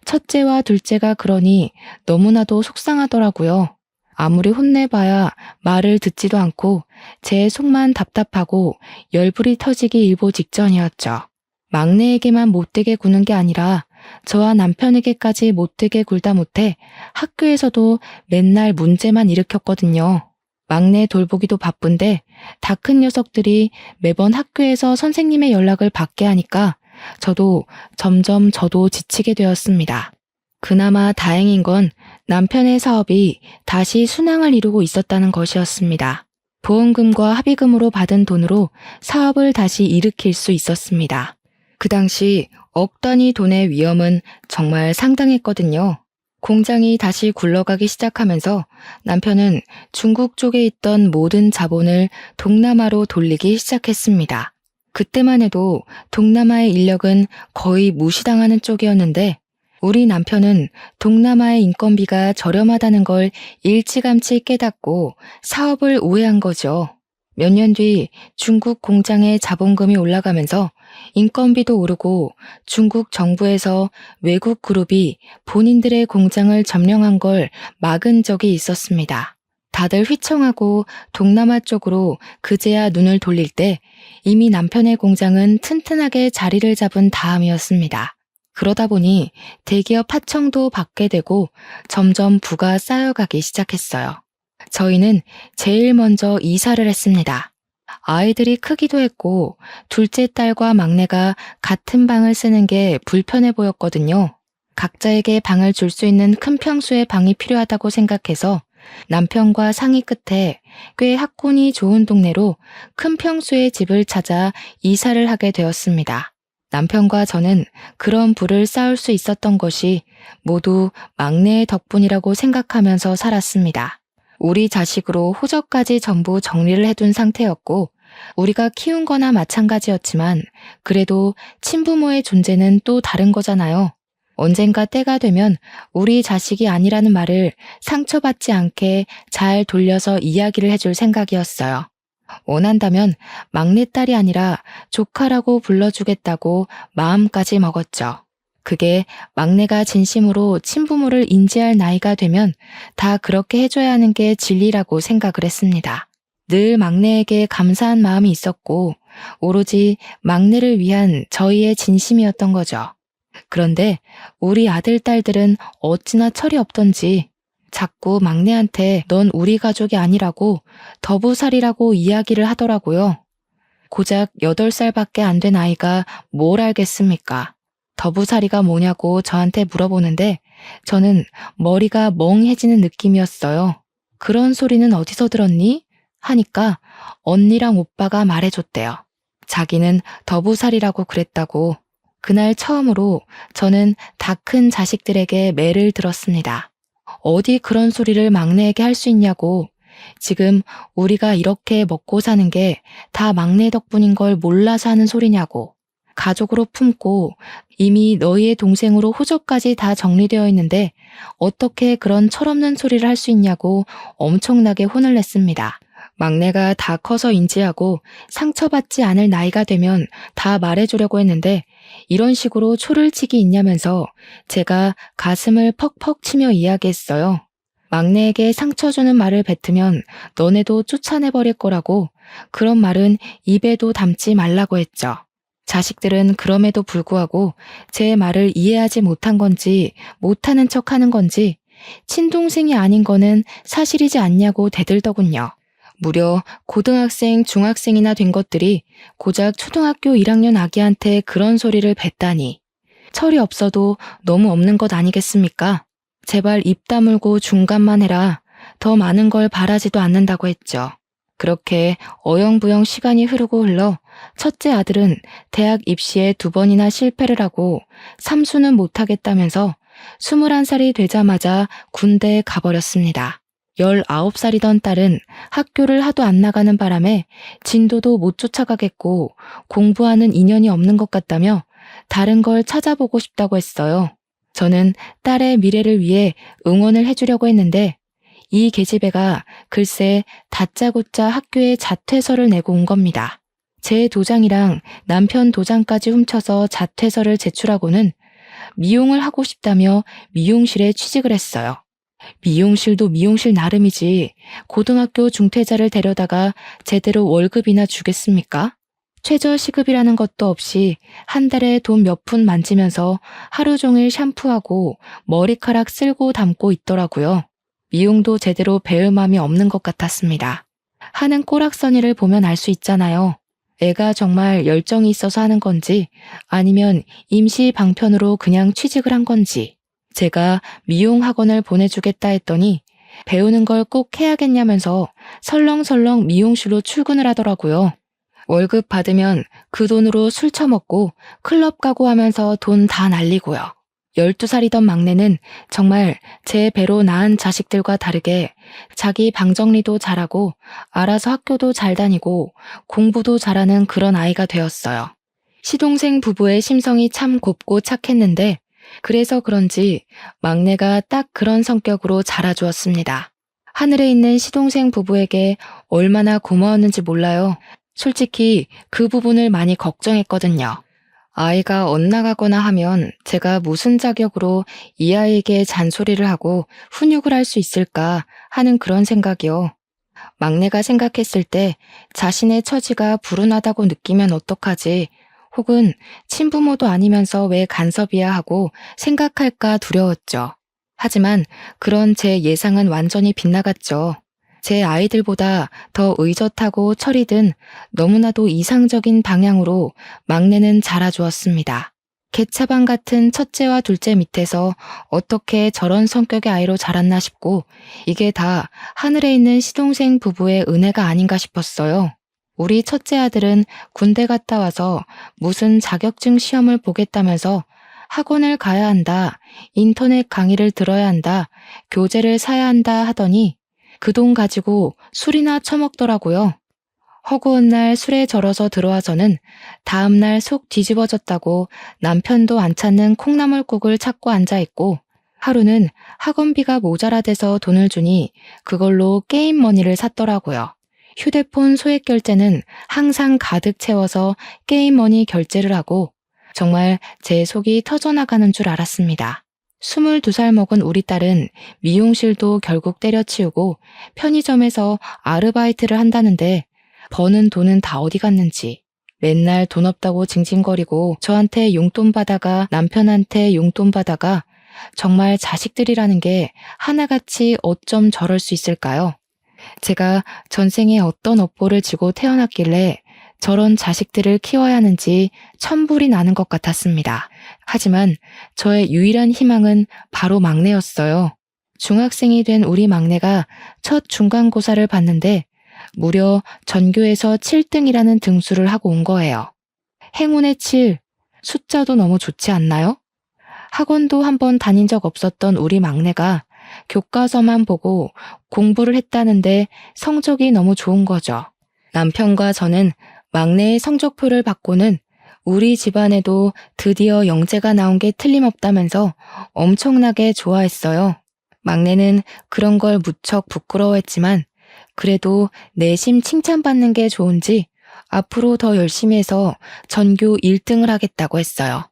S1: 첫째와 둘째가 그러니 너무나도 속상하더라고요. 아무리 혼내봐야 말을 듣지도 않고 제 속만 답답하고 열불이 터지기 일보 직전이었죠. 막내에게만 못되게 구는 게 아니라 저와 남편에게까지 못되게 굴다 못해 학교에서도 맨날 문제만 일으켰거든요. 막내 돌보기도 바쁜데 다 큰 녀석들이 매번 학교에서 선생님의 연락을 받게 하니까 저도 지치게 되었습니다. 그나마 다행인 건 남편의 사업이 다시 순항을 이루고 있었다는 것이었습니다. 보험금과 합의금으로 받은 돈으로 사업을 다시 일으킬 수 있었습니다. 그 당시 억 단위 돈의 위험은 정말 상당했거든요. 공장이 다시 굴러가기 시작하면서 남편은 중국 쪽에 있던 모든 자본을 동남아로 돌리기 시작했습니다. 그때만 해도 동남아의 인력은 거의 무시당하는 쪽이었는데 우리 남편은 동남아의 인건비가 저렴하다는 걸 일찌감치 깨닫고 사업을 우회한 거죠. 몇 년 뒤 중국 공장의 자본금이 올라가면서 인건비도 오르고 중국 정부에서 외국 그룹이 본인들의 공장을 점령한 걸 막은 적이 있었습니다. 다들 휘청하고 동남아 쪽으로 그제야 눈을 돌릴 때 이미 남편의 공장은 튼튼하게 자리를 잡은 다음이었습니다. 그러다 보니 대기업 하청도 받게 되고 점점 부가 쌓여가기 시작했어요. 저희는 제일 먼저 이사를 했습니다. 아이들이 크기도 했고 둘째 딸과 막내가 같은 방을 쓰는 게 불편해 보였거든요. 각자에게 방을 줄 수 있는 큰 평수의 방이 필요하다고 생각해서 남편과 상의 끝에 꽤 학군이 좋은 동네로 큰 평수의 집을 찾아 이사를 하게 되었습니다. 남편과 저는 그런 부를 쌓을 수 있었던 것이 모두 막내의 덕분이라고 생각하면서 살았습니다. 우리 자식으로 호적까지 전부 정리를 해둔 상태였고 우리가 키운 거나 마찬가지였지만 그래도 친부모의 존재는 또 다른 거잖아요. 언젠가 때가 되면 우리 자식이 아니라는 말을 상처받지 않게 잘 돌려서 이야기를 해줄 생각이었어요. 원한다면 막내딸이 아니라 조카라고 불러주겠다고 마음까지 먹었죠. 그게 막내가 진심으로 친부모를 인지할 나이가 되면 다 그렇게 해줘야 하는 게 진리라고 생각을 했습니다. 늘 막내에게 감사한 마음이 있었고 오로지 막내를 위한 저희의 진심이었던 거죠. 그런데 우리 아들, 딸들은 어찌나 철이 없던지 자꾸 막내한테 넌 우리 가족이 아니라고 더부살이라고 이야기를 하더라고요. 고작 8살밖에 안 된 아이가 뭘 알겠습니까? 더부살이가 뭐냐고 저한테 물어보는데 저는 머리가 멍해지는 느낌이었어요. 그런 소리는 어디서 들었니? 하니까 언니랑 오빠가 말해줬대요. 자기는 더부살이라고 그랬다고. 그날 처음으로 저는 다 큰 자식들에게 매를 들었습니다. 어디 그런 소리를 막내에게 할 수 있냐고. 지금 우리가 이렇게 먹고 사는 게 다 막내 덕분인 걸 몰라서 하는 소리냐고. 가족으로 품고 이미 너희의 동생으로 호적까지 다 정리되어 있는데 어떻게 그런 철없는 소리를 할 수 있냐고 엄청나게 혼을 냈습니다. 막내가 다 커서 인지하고 상처받지 않을 나이가 되면 다 말해주려고 했는데 이런 식으로 초를 치기 있냐면서 제가 가슴을 퍽퍽 치며 이야기했어요. 막내에게 상처 주는 말을 뱉으면 너네도 쫓아내버릴 거라고 그런 말은 입에도 담지 말라고 했죠. 자식들은 그럼에도 불구하고 제 말을 이해하지 못한 건지 못하는 척하는 건지 친동생이 아닌 거는 사실이지 않냐고 대들더군요. 무려 고등학생, 중학생이나 된 것들이 고작 초등학교 1학년 아기한테 그런 소리를 뱉다니. 철이 없어도 너무 없는 것 아니겠습니까? 제발 입 다물고 중간만 해라. 더 많은 걸 바라지도 않는다고 했죠. 그렇게 어영부영 시간이 흐르고 흘러 첫째 아들은 대학 입시에 2번이나 실패를 하고 삼수는 못하겠다면서 21살이 되자마자 군대에 가버렸습니다. 19살이던 딸은 학교를 하도 안 나가는 바람에 진도도 못 쫓아가겠고 공부하는 인연이 없는 것 같다며 다른 걸 찾아보고 싶다고 했어요. 저는 딸의 미래를 위해 응원을 해주려고 했는데 이 계집애가 글쎄 다짜고짜 학교에 자퇴서를 내고 온 겁니다. 제 도장이랑 남편 도장까지 훔쳐서 자퇴서를 제출하고는 미용을 하고 싶다며 미용실에 취직을 했어요. 미용실도 미용실 나름이지 고등학교 중퇴자를 데려다가 제대로 월급이나 주겠습니까? 최저시급이라는 것도 없이 한 달에 돈 몇 푼 만지면서 하루 종일 샴푸하고 머리카락 쓸고 담고 있더라고요. 미용도 제대로 배울 마음이 없는 것 같았습니다. 하는 꼬락서니를 보면 알 수 있잖아요. 애가 정말 열정이 있어서 하는 건지 아니면 임시 방편으로 그냥 취직을 한 건지 제가 미용 학원을 보내주겠다 했더니 배우는 걸 꼭 해야겠냐면서 설렁설렁 미용실로 출근을 하더라고요. 월급 받으면 그 돈으로 술 처먹고 클럽 가고 하면서 돈 다 날리고요. 12살이던 막내는 정말 제 배로 낳은 자식들과 다르게 자기 방 정리도 잘하고 알아서 학교도 잘 다니고 공부도 잘하는 그런 아이가 되었어요. 시동생 부부의 심성이 참 곱고 착했는데 그래서 그런지 막내가 딱 그런 성격으로 자라주었습니다. 하늘에 있는 시동생 부부에게 얼마나 고마웠는지 몰라요. 솔직히 그 부분을 많이 걱정했거든요. 아이가 엇나가거나 하면 제가 무슨 자격으로 이 아이에게 잔소리를 하고 훈육을 할 수 있을까 하는 그런 생각이요. 막내가 생각했을 때 자신의 처지가 불운하다고 느끼면 어떡하지? 혹은 친부모도 아니면서 왜 간섭이야 하고 생각할까 두려웠죠. 하지만 그런 제 예상은 완전히 빗나갔죠. 제 아이들보다 더 의젓하고 철이든 너무나도 이상적인 방향으로 막내는 자라주었습니다. 개차반 같은 첫째와 둘째 밑에서 어떻게 저런 성격의 아이로 자랐나 싶고 이게 다 하늘에 있는 시동생 부부의 은혜가 아닌가 싶었어요. 우리 첫째 아들은 군대 갔다 와서 무슨 자격증 시험을 보겠다면서 학원을 가야 한다, 인터넷 강의를 들어야 한다, 교재를 사야 한다 하더니 그 돈 가지고 술이나 처먹더라고요. 허구한 날 술에 절어서 들어와서는 다음날 속 뒤집어졌다고 남편도 안 찾는 콩나물국을 찾고 앉아있고 하루는 학원비가 모자라대서 돈을 주니 그걸로 게임 머니를 샀더라고요. 휴대폰 소액 결제는 항상 가득 채워서 게임 머니 결제를 하고 정말 제 속이 터져나가는 줄 알았습니다. 22살 먹은 우리 딸은 미용실도 결국 때려치우고 편의점에서 아르바이트를 한다는데 버는 돈은 다 어디 갔는지 맨날 돈 없다고 징징거리고 저한테 용돈 받아가 남편한테 용돈 받아가 정말 자식들이라는 게 하나같이 어쩜 저럴 수 있을까요? 제가 전생에 어떤 업보를 지고 태어났길래 저런 자식들을 키워야 하는지 천불이 나는 것 같았습니다. 하지만 저의 유일한 희망은 바로 막내였어요. 중학생이 된 우리 막내가 첫 중간고사를 봤는데 무려 전교에서 7등이라는 등수를 하고 온 거예요. 행운의 7, 숫자도 너무 좋지 않나요? 학원도 한번 다닌 적 없었던 우리 막내가 교과서만 보고 공부를 했다는데 성적이 너무 좋은 거죠. 남편과 저는 막내의 성적표를 받고는 우리 집안에도 드디어 영재가 나온 게 틀림없다면서 엄청나게 좋아했어요. 막내는 그런 걸 무척 부끄러워했지만 그래도 내심 칭찬받는 게 좋은지 앞으로 더 열심히 해서 전교 1등을 하겠다고 했어요.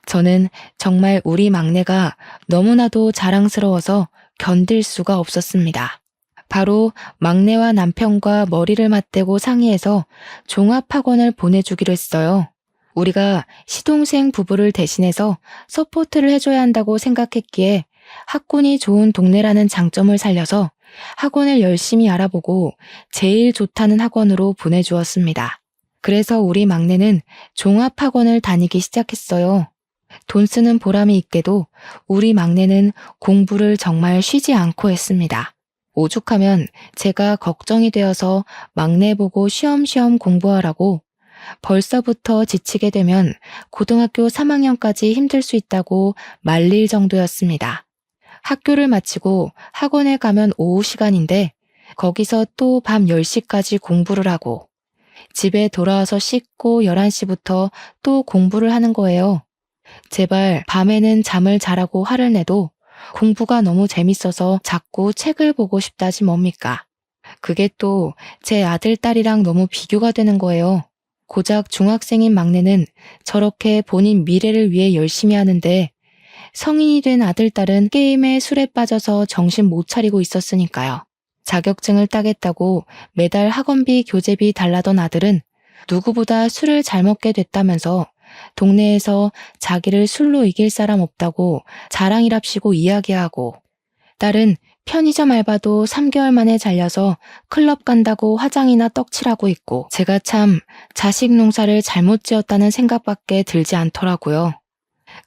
S1: 저는 정말 우리 막내가 너무나도 자랑스러워서 견딜 수가 없었습니다. 바로 막내와 남편과 머리를 맞대고 상의해서 종합학원을 보내주기로 했어요. 우리가 시동생 부부를 대신해서 서포트를 해줘야 한다고 생각했기에 학군이 좋은 동네라는 장점을 살려서 학원을 열심히 알아보고 제일 좋다는 학원으로 보내주었습니다. 그래서 우리 막내는 종합학원을 다니기 시작했어요. 돈 쓰는 보람이 있게도 우리 막내는 공부를 정말 쉬지 않고 했습니다. 오죽하면 제가 걱정이 되어서 막내 보고 쉬엄쉬엄 공부하라고 벌써부터 지치게 되면 고등학교 3학년까지 힘들 수 있다고 말릴 정도였습니다. 학교를 마치고 학원에 가면 오후 시간인데 거기서 또 밤 10시까지 공부를 하고 집에 돌아와서 씻고 11시부터 또 공부를 하는 거예요. 제발 밤에는 잠을 자라고 화를 내도 공부가 너무 재밌어서 자꾸 책을 보고 싶다지 뭡니까? 그게 또 제 아들, 딸이랑 너무 비교가 되는 거예요. 고작 중학생인 막내는 저렇게 본인 미래를 위해 열심히 하는데 성인이 된 아들, 딸은 게임에 술에 빠져서 정신 못 차리고 있었으니까요. 자격증을 따겠다고 매달 학원비, 교재비 달라던 아들은 누구보다 술을 잘 먹게 됐다면서 동네에서 자기를 술로 이길 사람 없다고 자랑이랍시고 이야기하고 딸은 편의점 알바도 3개월 만에 잘려서 클럽 간다고 화장이나 떡칠하고 있고 제가 참 자식 농사를 잘못 지었다는 생각밖에 들지 않더라고요.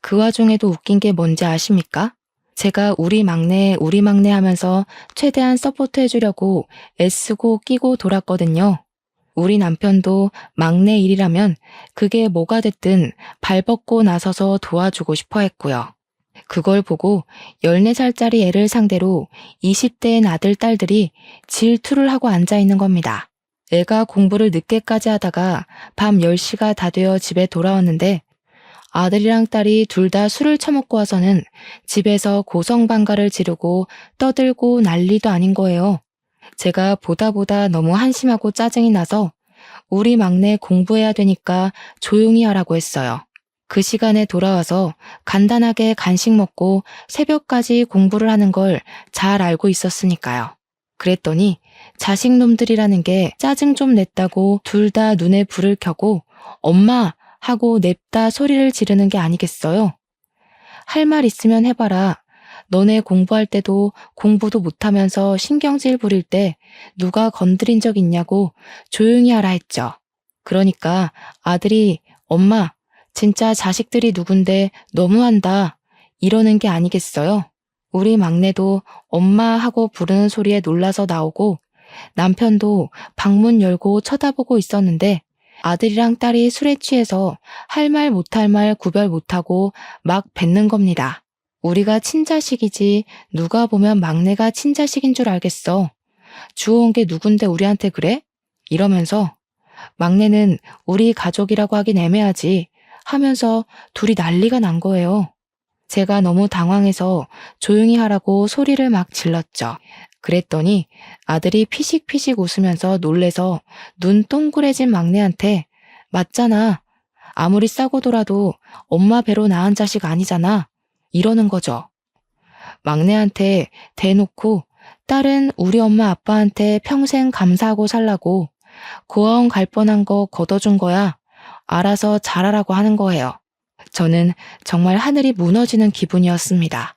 S1: 그 와중에도 웃긴 게 뭔지 아십니까? 제가 우리 막내 하면서 최대한 서포트 해주려고 애쓰고 끼고 돌았거든요. 우리 남편도 막내 일이라면 그게 뭐가 됐든 발벗고 나서서 도와주고 싶어 했고요. 그걸 보고 14살짜리 애를 상대로 20대인 아들, 딸들이 질투를 하고 앉아 있는 겁니다. 애가 공부를 늦게까지 하다가 밤 10시가 다 되어 집에 돌아왔는데 아들이랑 딸이 둘 다 술을 처먹고 와서는 집에서 고성방가를 지르고 떠들고 난리도 아닌 거예요. 제가 보다 너무 한심하고 짜증이 나서 우리 막내 공부해야 되니까 조용히 하라고 했어요. 그 시간에 돌아와서 간단하게 간식 먹고 새벽까지 공부를 하는 걸 잘 알고 있었으니까요. 그랬더니 자식놈들이라는 게 짜증 좀 냈다고 둘 다 눈에 불을 켜고 엄마 하고 냅다 소리를 지르는 게 아니겠어요? 할 말 있으면 해봐라. 너네 공부할 때도 공부도 못하면서 신경질 부릴 때 누가 건드린 적 있냐고 조용히 하라 했죠. 그러니까 아들이 엄마 진짜 자식들이 누군데 너무한다 이러는 게 아니겠어요? 우리 막내도 엄마 하고 부르는 소리에 놀라서 나오고 남편도 방문 열고 쳐다보고 있었는데 아들이랑 딸이 술에 취해서 할 말 못할 말 구별 못하고 막 뱉는 겁니다. 우리가 친자식이지 누가 보면 막내가 친자식인 줄 알겠어. 주워온 게 누군데 우리한테 그래? 이러면서 막내는 우리 가족이라고 하긴 애매하지 하면서 둘이 난리가 난 거예요. 제가 너무 당황해서 조용히 하라고 소리를 막 질렀죠. 그랬더니 아들이 피식피식 웃으면서 놀래서 눈 동그래진 막내한테 맞잖아. 아무리 싸고 돌아도 엄마 배로 낳은 자식 아니잖아. 이러는 거죠. 막내한테 대놓고 딸은 우리 엄마 아빠한테 평생 감사하고 살라고 고아원 갈 뻔한 거 걷어준 거야. 알아서 잘하라고 하는 거예요. 저는 정말 하늘이 무너지는 기분이었습니다.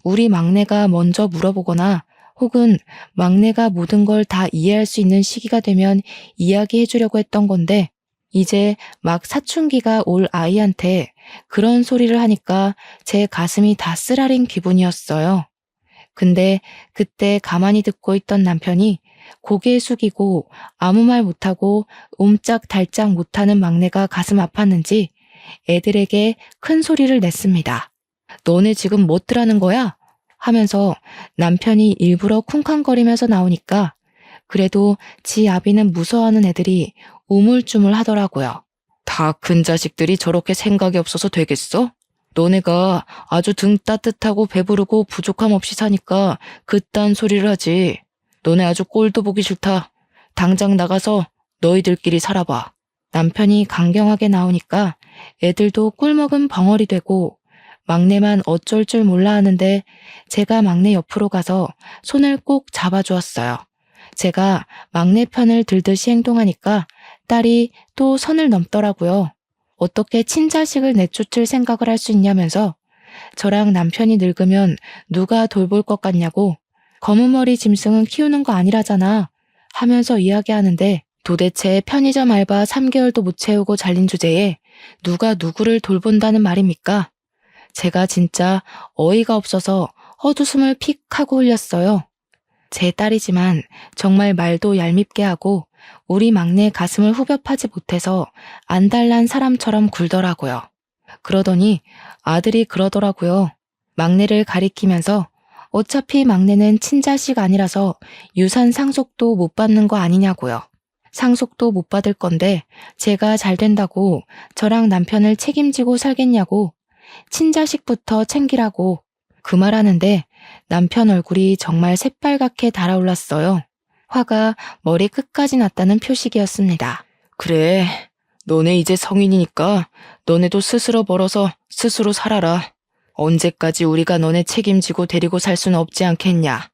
S1: 우리 막내가 먼저 물어보거나 혹은 막내가 모든 걸 다 이해할 수 있는 시기가 되면 이야기해 주려고 했던 건데 이제 막 사춘기가 올 아이한테 그런 소리를 하니까 제 가슴이 다 쓰라린 기분이었어요. 근데 그때 가만히 듣고 있던 남편이 고개 숙이고 아무 말 못하고 옴짝달짝 못하는 막내가 가슴 아팠는지 애들에게 큰 소리를 냈습니다. 너네 지금 뭐더라는 거야? 하면서 남편이 일부러 쿵쾅거리면서 나오니까 그래도 지 아비는 무서워하는 애들이 우물쭈물 하더라고요. 다 큰 자식들이 저렇게 생각이 없어서 되겠어? 너네가 아주 등 따뜻하고 배부르고 부족함 없이 사니까 그딴 소리를 하지. 너네 아주 꼴도 보기 싫다. 당장 나가서 너희들끼리 살아봐. 남편이 강경하게 나오니까 애들도 꿀먹은 벙어리 되고 막내만 어쩔 줄 몰라 하는데 제가 막내 옆으로 가서 손을 꼭 잡아주었어요. 제가 막내 편을 들듯이 행동하니까 딸이 또 선을 넘더라고요. 어떻게 친자식을 내쫓을 생각을 할 수 있냐면서 저랑 남편이 늙으면 누가 돌볼 것 같냐고 검은 머리 짐승은 키우는 거 아니라잖아 하면서 이야기하는데 도대체 편의점 알바 3개월도 못 채우고 잘린 주제에 누가 누구를 돌본다는 말입니까? 제가 진짜 어이가 없어서 헛웃음을 픽 하고 흘렸어요. 제 딸이지만 정말 말도 얄밉게 하고 우리 막내 가슴을 후벼 파지 못해서 안달난 사람처럼 굴더라고요. 그러더니 아들이 그러더라고요. 막내를 가리키면서 어차피 막내는 친자식 아니라서 유산 상속도 못 받는 거 아니냐고요. 상속도 못 받을 건데 제가 잘 된다고 저랑 남편을 책임지고 살겠냐고 친자식부터 챙기라고 그 말하는데 남편 얼굴이 정말 새빨갛게 달아올랐어요. 화가 머리 끝까지 났다는 표식이었습니다. 그래, 너네 이제 성인이니까 너네도 스스로 벌어서 스스로 살아라. 언제까지 우리가 너네 책임지고 데리고 살 수는 없지 않겠냐.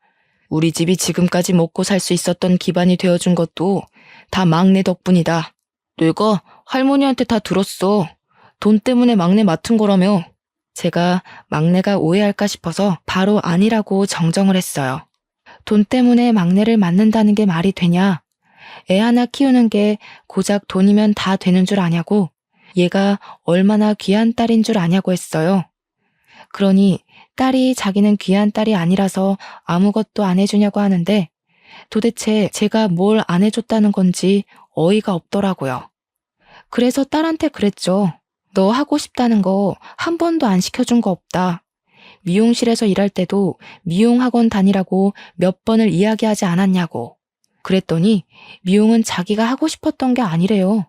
S1: 우리 집이 지금까지 먹고 살 수 있었던 기반이 되어준 것도 다 막내 덕분이다. 내가 할머니한테 다 들었어. 돈 때문에 막내 맡은 거라며. 제가 막내가 오해할까 싶어서 바로 아니라고 정정을 했어요. 돈 때문에 막내를 맞는다는 게 말이 되냐? 애 하나 키우는 게 고작 돈이면 다 되는 줄 아냐고. 얘가 얼마나 귀한 딸인 줄 아냐고 했어요. 그러니 딸이 자기는 귀한 딸이 아니라서 아무것도 안 해주냐고 하는데 도대체 제가 뭘 안 해줬다는 건지 어이가 없더라고요. 그래서 딸한테 그랬죠. 너 하고 싶다는 거 한 번도 안 시켜준 거 없다. 미용실에서 일할 때도 미용학원 다니라고 몇 번을 이야기하지 않았냐고. 그랬더니 미용은 자기가 하고 싶었던 게 아니래요.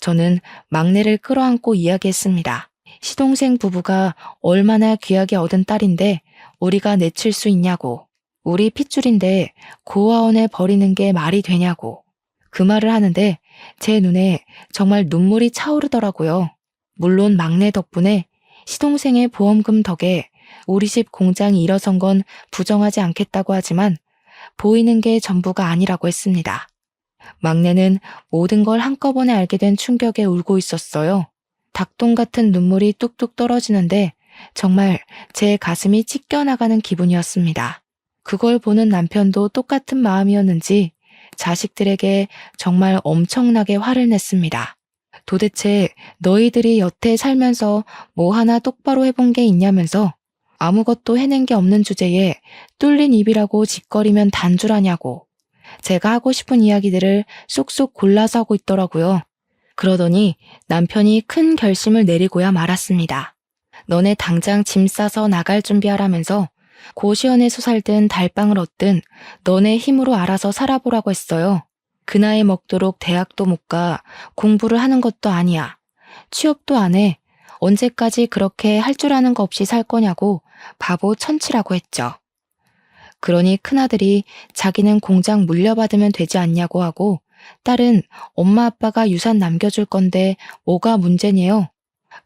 S1: 저는 막내를 끌어안고 이야기했습니다. 시동생 부부가 얼마나 귀하게 얻은 딸인데 우리가 내칠 수 있냐고. 우리 핏줄인데 고아원에 버리는 게 말이 되냐고. 그 말을 하는데 제 눈에 정말 눈물이 차오르더라고요. 물론 막내 덕분에 시동생의 보험금 덕에 우리 집 공장이 일어선 건 부정하지 않겠다고 하지만 보이는 게 전부가 아니라고 했습니다. 막내는 모든 걸 한꺼번에 알게 된 충격에 울고 있었어요. 닭똥 같은 눈물이 뚝뚝 떨어지는데 정말 제 가슴이 찢겨나가는 기분이었습니다. 그걸 보는 남편도 똑같은 마음이었는지 자식들에게 정말 엄청나게 화를 냈습니다. 도대체 너희들이 여태 살면서 뭐 하나 똑바로 해본 게 있냐면서 아무것도 해낸 게 없는 주제에 뚫린 입이라고 짓거리면 단줄하냐고. 제가 하고 싶은 이야기들을 쏙쏙 골라서 하고 있더라고요. 그러더니 남편이 큰 결심을 내리고야 말았습니다. 너네 당장 짐 싸서 나갈 준비하라면서 고시원에서 살든 달방을 얻든 너네 힘으로 알아서 살아보라고 했어요. 그 나이 먹도록 대학도 못 가 공부를 하는 것도 아니야. 취업도 안 해. 언제까지 그렇게 할 줄 아는 거 없이 살 거냐고 바보 천치라고 했죠. 그러니 큰아들이 자기는 공장 물려받으면 되지 않냐고 하고 딸은 엄마 아빠가 유산 남겨줄 건데 뭐가 문제냐요.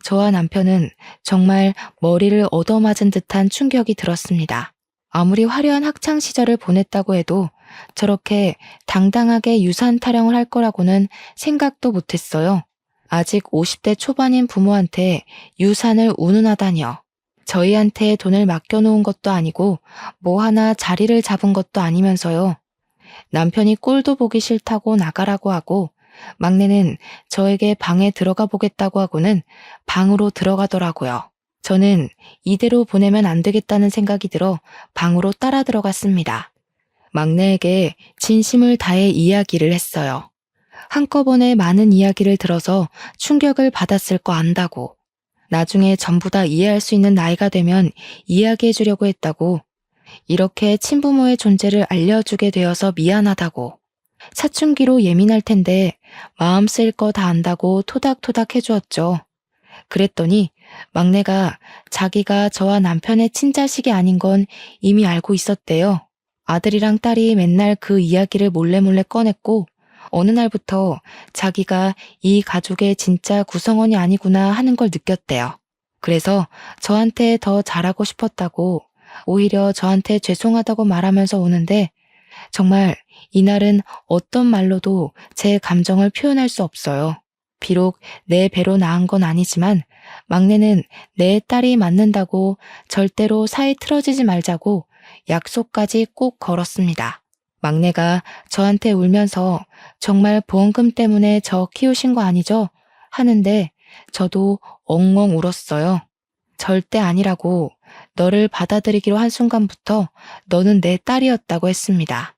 S1: 저와 남편은 정말 머리를 얻어맞은 듯한 충격이 들었습니다. 아무리 화려한 학창 시절을 보냈다고 해도 저렇게 당당하게 유산 타령을 할 거라고는 생각도 못했어요. 아직 50대 초반인 부모한테 유산을 운운하다니요. 저희한테 돈을 맡겨놓은 것도 아니고 뭐 하나 자리를 잡은 것도 아니면서요. 남편이 꼴도 보기 싫다고 나가라고 하고 막내는 저에게 방에 들어가 보겠다고 하고는 방으로 들어가더라고요. 저는 이대로 보내면 안 되겠다는 생각이 들어 방으로 따라 들어갔습니다. 막내에게 진심을 다해 이야기를 했어요. 한꺼번에 많은 이야기를 들어서 충격을 받았을 거 안다고. 나중에 전부 다 이해할 수 있는 나이가 되면 이야기해 주려고 했다고. 이렇게 친부모의 존재를 알려주게 되어서 미안하다고. 사춘기로 예민할 텐데 마음 쓰일 거 다 안다고 토닥토닥 해주었죠. 그랬더니 막내가 자기가 저와 남편의 친자식이 아닌 건 이미 알고 있었대요. 아들이랑 딸이 맨날 그 이야기를 몰래 꺼냈고 어느 날부터 자기가 이 가족의 진짜 구성원이 아니구나 하는 걸 느꼈대요. 그래서 저한테 더 잘하고 싶었다고 오히려 저한테 죄송하다고 말하면서 오는데 정말 이날은 어떤 말로도 제 감정을 표현할 수 없어요. 비록 내 배로 낳은 건 아니지만 막내는 내 딸이 맞는다고 절대로 사이 틀어지지 말자고 약속까지 꼭 걸었습니다. 막내가 저한테 울면서 정말 보험금 때문에 저 키우신 거 아니죠? 하는데 저도 엉엉 울었어요. 절대 아니라고 너를 받아들이기로 한 순간부터 너는 내 딸이었다고 했습니다.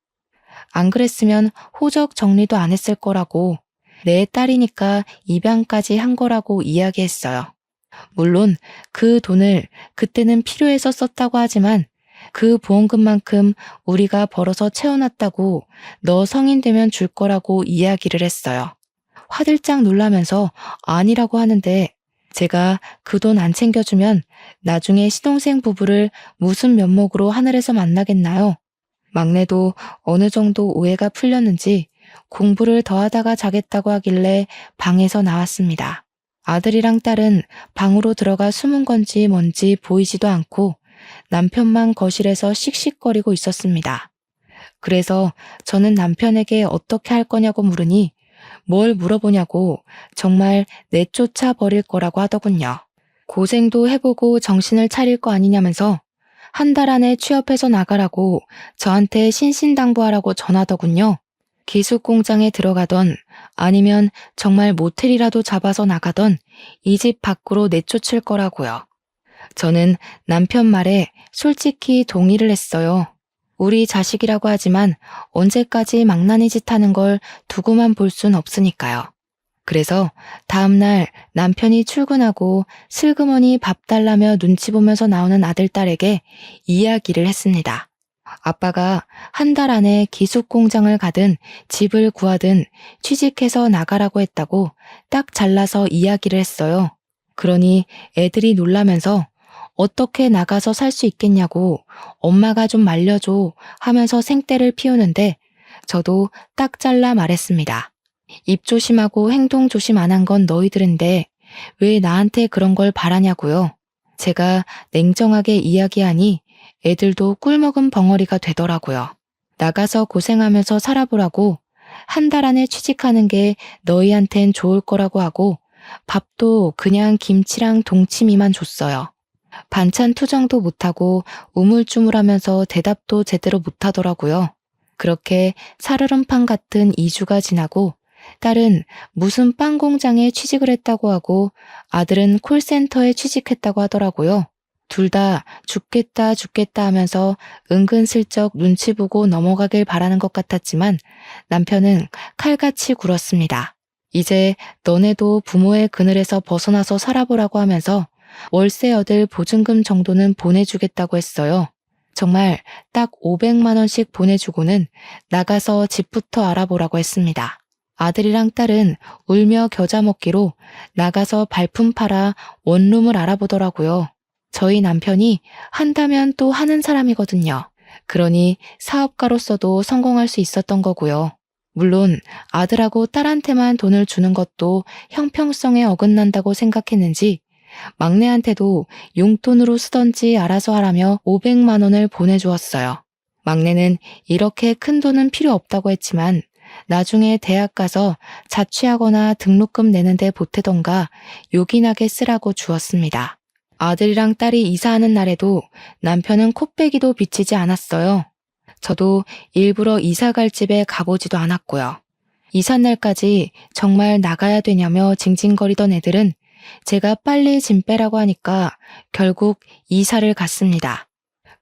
S1: 안 그랬으면 호적 정리도 안 했을 거라고 내 딸이니까 입양까지 한 거라고 이야기했어요. 물론 그 돈을 그때는 필요해서 썼다고 하지만 그 보험금만큼 우리가 벌어서 채워놨다고 너 성인 되면 줄 거라고 이야기를 했어요. 화들짝 놀라면서 아니라고 하는데 제가 그 돈 안 챙겨주면 나중에 시동생 부부를 무슨 면목으로 하늘에서 만나겠나요? 막내도 어느 정도 오해가 풀렸는지 공부를 더 하다가 자겠다고 하길래 방에서 나왔습니다. 아들이랑 딸은 방으로 들어가 숨은 건지 뭔지 보이지도 않고 남편만 거실에서 씩씩거리고 있었습니다. 그래서 저는 남편에게 어떻게 할 거냐고 물으니 뭘 물어보냐고 정말 내쫓아 버릴 거라고 하더군요. 고생도 해보고 정신을 차릴 거 아니냐면서 한 달 안에 취업해서 나가라고 저한테 신신당부하라고 전하더군요. 기숙 공장에 들어가던 아니면 정말 모텔이라도 잡아서 나가던 이 집 밖으로 내쫓을 거라고요. 저는 남편 말에 솔직히 동의를 했어요. 우리 자식이라고 하지만 언제까지 망나니 짓 하는 걸 두고만 볼 순 없으니까요. 그래서 다음날 남편이 출근하고 슬그머니 밥 달라며 눈치 보면서 나오는 아들, 딸에게 이야기를 했습니다. 아빠가 한 달 안에 기숙 공장을 가든 집을 구하든 취직해서 나가라고 했다고 딱 잘라서 이야기를 했어요. 그러니 애들이 놀라면서 어떻게 나가서 살 수 있겠냐고 엄마가 좀 말려줘 하면서 생떼를 피우는데 저도 딱 잘라 말했습니다. 입 조심하고 행동 조심 안 한 건 너희들인데 왜 나한테 그런 걸 바라냐고요. 제가 냉정하게 이야기하니 애들도 꿀먹은 벙어리가 되더라고요. 나가서 고생하면서 살아보라고 한 달 안에 취직하는 게 너희한텐 좋을 거라고 하고 밥도 그냥 김치랑 동치미만 줬어요. 반찬 투정도 못하고 우물쭈물하면서 대답도 제대로 못하더라고요. 그렇게 살얼음판 같은 2주가 지나고 딸은 무슨 빵 공장에 취직을 했다고 하고 아들은 콜센터에 취직했다고 하더라고요. 둘 다 죽겠다 죽겠다 하면서 은근슬쩍 눈치 보고 넘어가길 바라는 것 같았지만 남편은 칼같이 굴었습니다. 이제 너네도 부모의 그늘에서 벗어나서 살아보라고 하면서 월세 얻을 보증금 정도는 보내주겠다고 했어요. 정말 딱 500만 원씩 보내주고는 나가서 집부터 알아보라고 했습니다. 아들이랑 딸은 울며 겨자 먹기로 나가서 발품 팔아 원룸을 알아보더라고요. 저희 남편이 한다면 또 하는 사람이거든요. 그러니 사업가로서도 성공할 수 있었던 거고요. 물론 아들하고 딸한테만 돈을 주는 것도 형평성에 어긋난다고 생각했는지 막내한테도 용돈으로 쓰던지 알아서 하라며 500만 원을 보내주었어요. 막내는 이렇게 큰 돈은 필요 없다고 했지만 나중에 대학 가서 자취하거나 등록금 내는데 보태던가 요긴하게 쓰라고 주었습니다. 아들이랑 딸이 이사하는 날에도 남편은 코빼기도 비치지 않았어요. 저도 일부러 이사 갈 집에 가보지도 않았고요. 이삿날까지 정말 나가야 되냐며 징징거리던 애들은 제가 빨리 짐 빼라고 하니까 결국 이사를 갔습니다.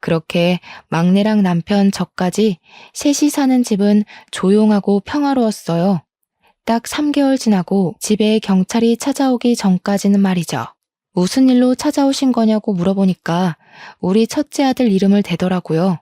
S1: 그렇게 막내랑 남편 저까지 셋이 사는 집은 조용하고 평화로웠어요. 딱 3개월 지나고 집에 경찰이 찾아오기 전까지는 말이죠. 무슨 일로 찾아오신 거냐고 물어보니까 우리 첫째 아들 이름을 대더라고요.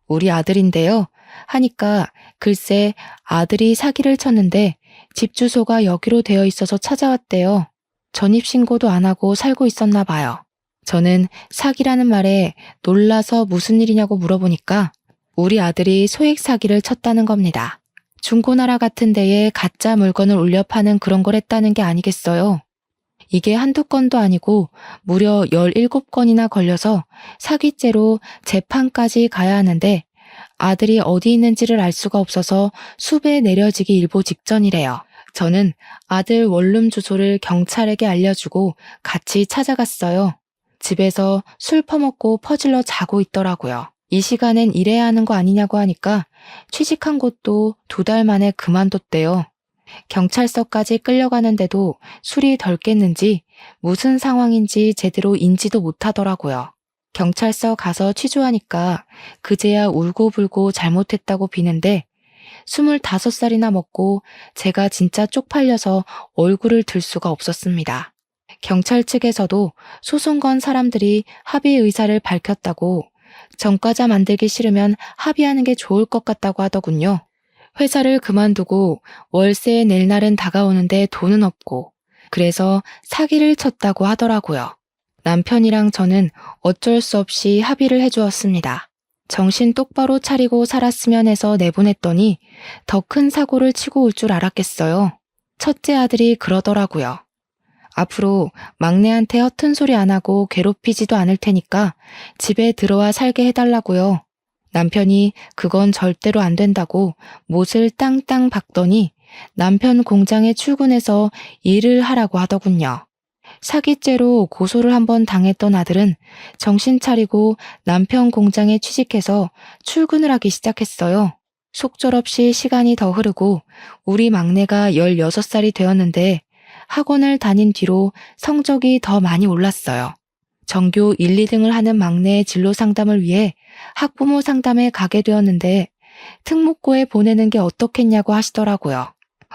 S1: 우리 아들인데요. 하니까 글쎄 아들이 사기를 쳤는데 집 주소가 여기로 되어 있어서 찾아왔대요. 전입신고도 안 하고 살고 있었나 봐요. 저는 사기라는 말에 놀라서 무슨 일이냐고 물어보니까 우리 아들이 소액 사기를 쳤다는 겁니다. 중고나라 같은 데에 가짜 물건을 올려 파는 그런 걸 했다는 게 아니겠어요. 이게 한두 건도 아니고 무려 17건이나 걸려서 사기죄로 재판까지 가야 하는데 아들이 어디 있는지를 알 수가 없어서 수배 내려지기 일보 직전이래요. 저는 아들 원룸 주소를 경찰에게 알려주고 같이 찾아갔어요. 집에서 술 퍼먹고 퍼질러 자고 있더라고요. 이 시간엔 일해야 하는 거 아니냐고 하니까 취직한 곳도 2달 만에 그만뒀대요. 경찰서까지 끌려가는데도 술이 덜 깼는지 무슨 상황인지 제대로 인지도 못하더라고요. 경찰서 가서 취조하니까 그제야 울고불고 잘못했다고 비는데 25살이나 먹고 제가 진짜 쪽팔려서 얼굴을 들 수가 없었습니다. 경찰 측에서도 소송 건 사람들이 합의 의사를 밝혔다고 전과자 만들기 싫으면 합의하는 게 좋을 것 같다고 하더군요. 회사를 그만두고 월세 낼 날은 다가오는데 돈은 없고 그래서 사기를 쳤다고 하더라고요. 남편이랑 저는 어쩔 수 없이 합의를 해주었습니다. 정신 똑바로 차리고 살았으면 해서 내보냈더니 더 큰 사고를 치고 올 줄 알았겠어요. 첫째 아들이 그러더라고요. 앞으로 막내한테 허튼 소리 안 하고 괴롭히지도 않을 테니까 집에 들어와 살게 해달라고요. 남편이 그건 절대로 안 된다고 못을 땅땅 박더니 남편 공장에 출근해서 일을 하라고 하더군요. 사기죄로 고소를 한번 당했던 아들은 정신 차리고 남편 공장에 취직해서 출근을 하기 시작했어요. 속절없이 시간이 더 흐르고 우리 막내가 16살이 되었는데 학원을 다닌 뒤로 성적이 더 많이 올랐어요. 전교 1, 2등을 하는 막내의 진로 상담을 위해 학부모 상담에 가게 되었는데 특목고에 보내는 게 어떻겠냐고 하시더라고요.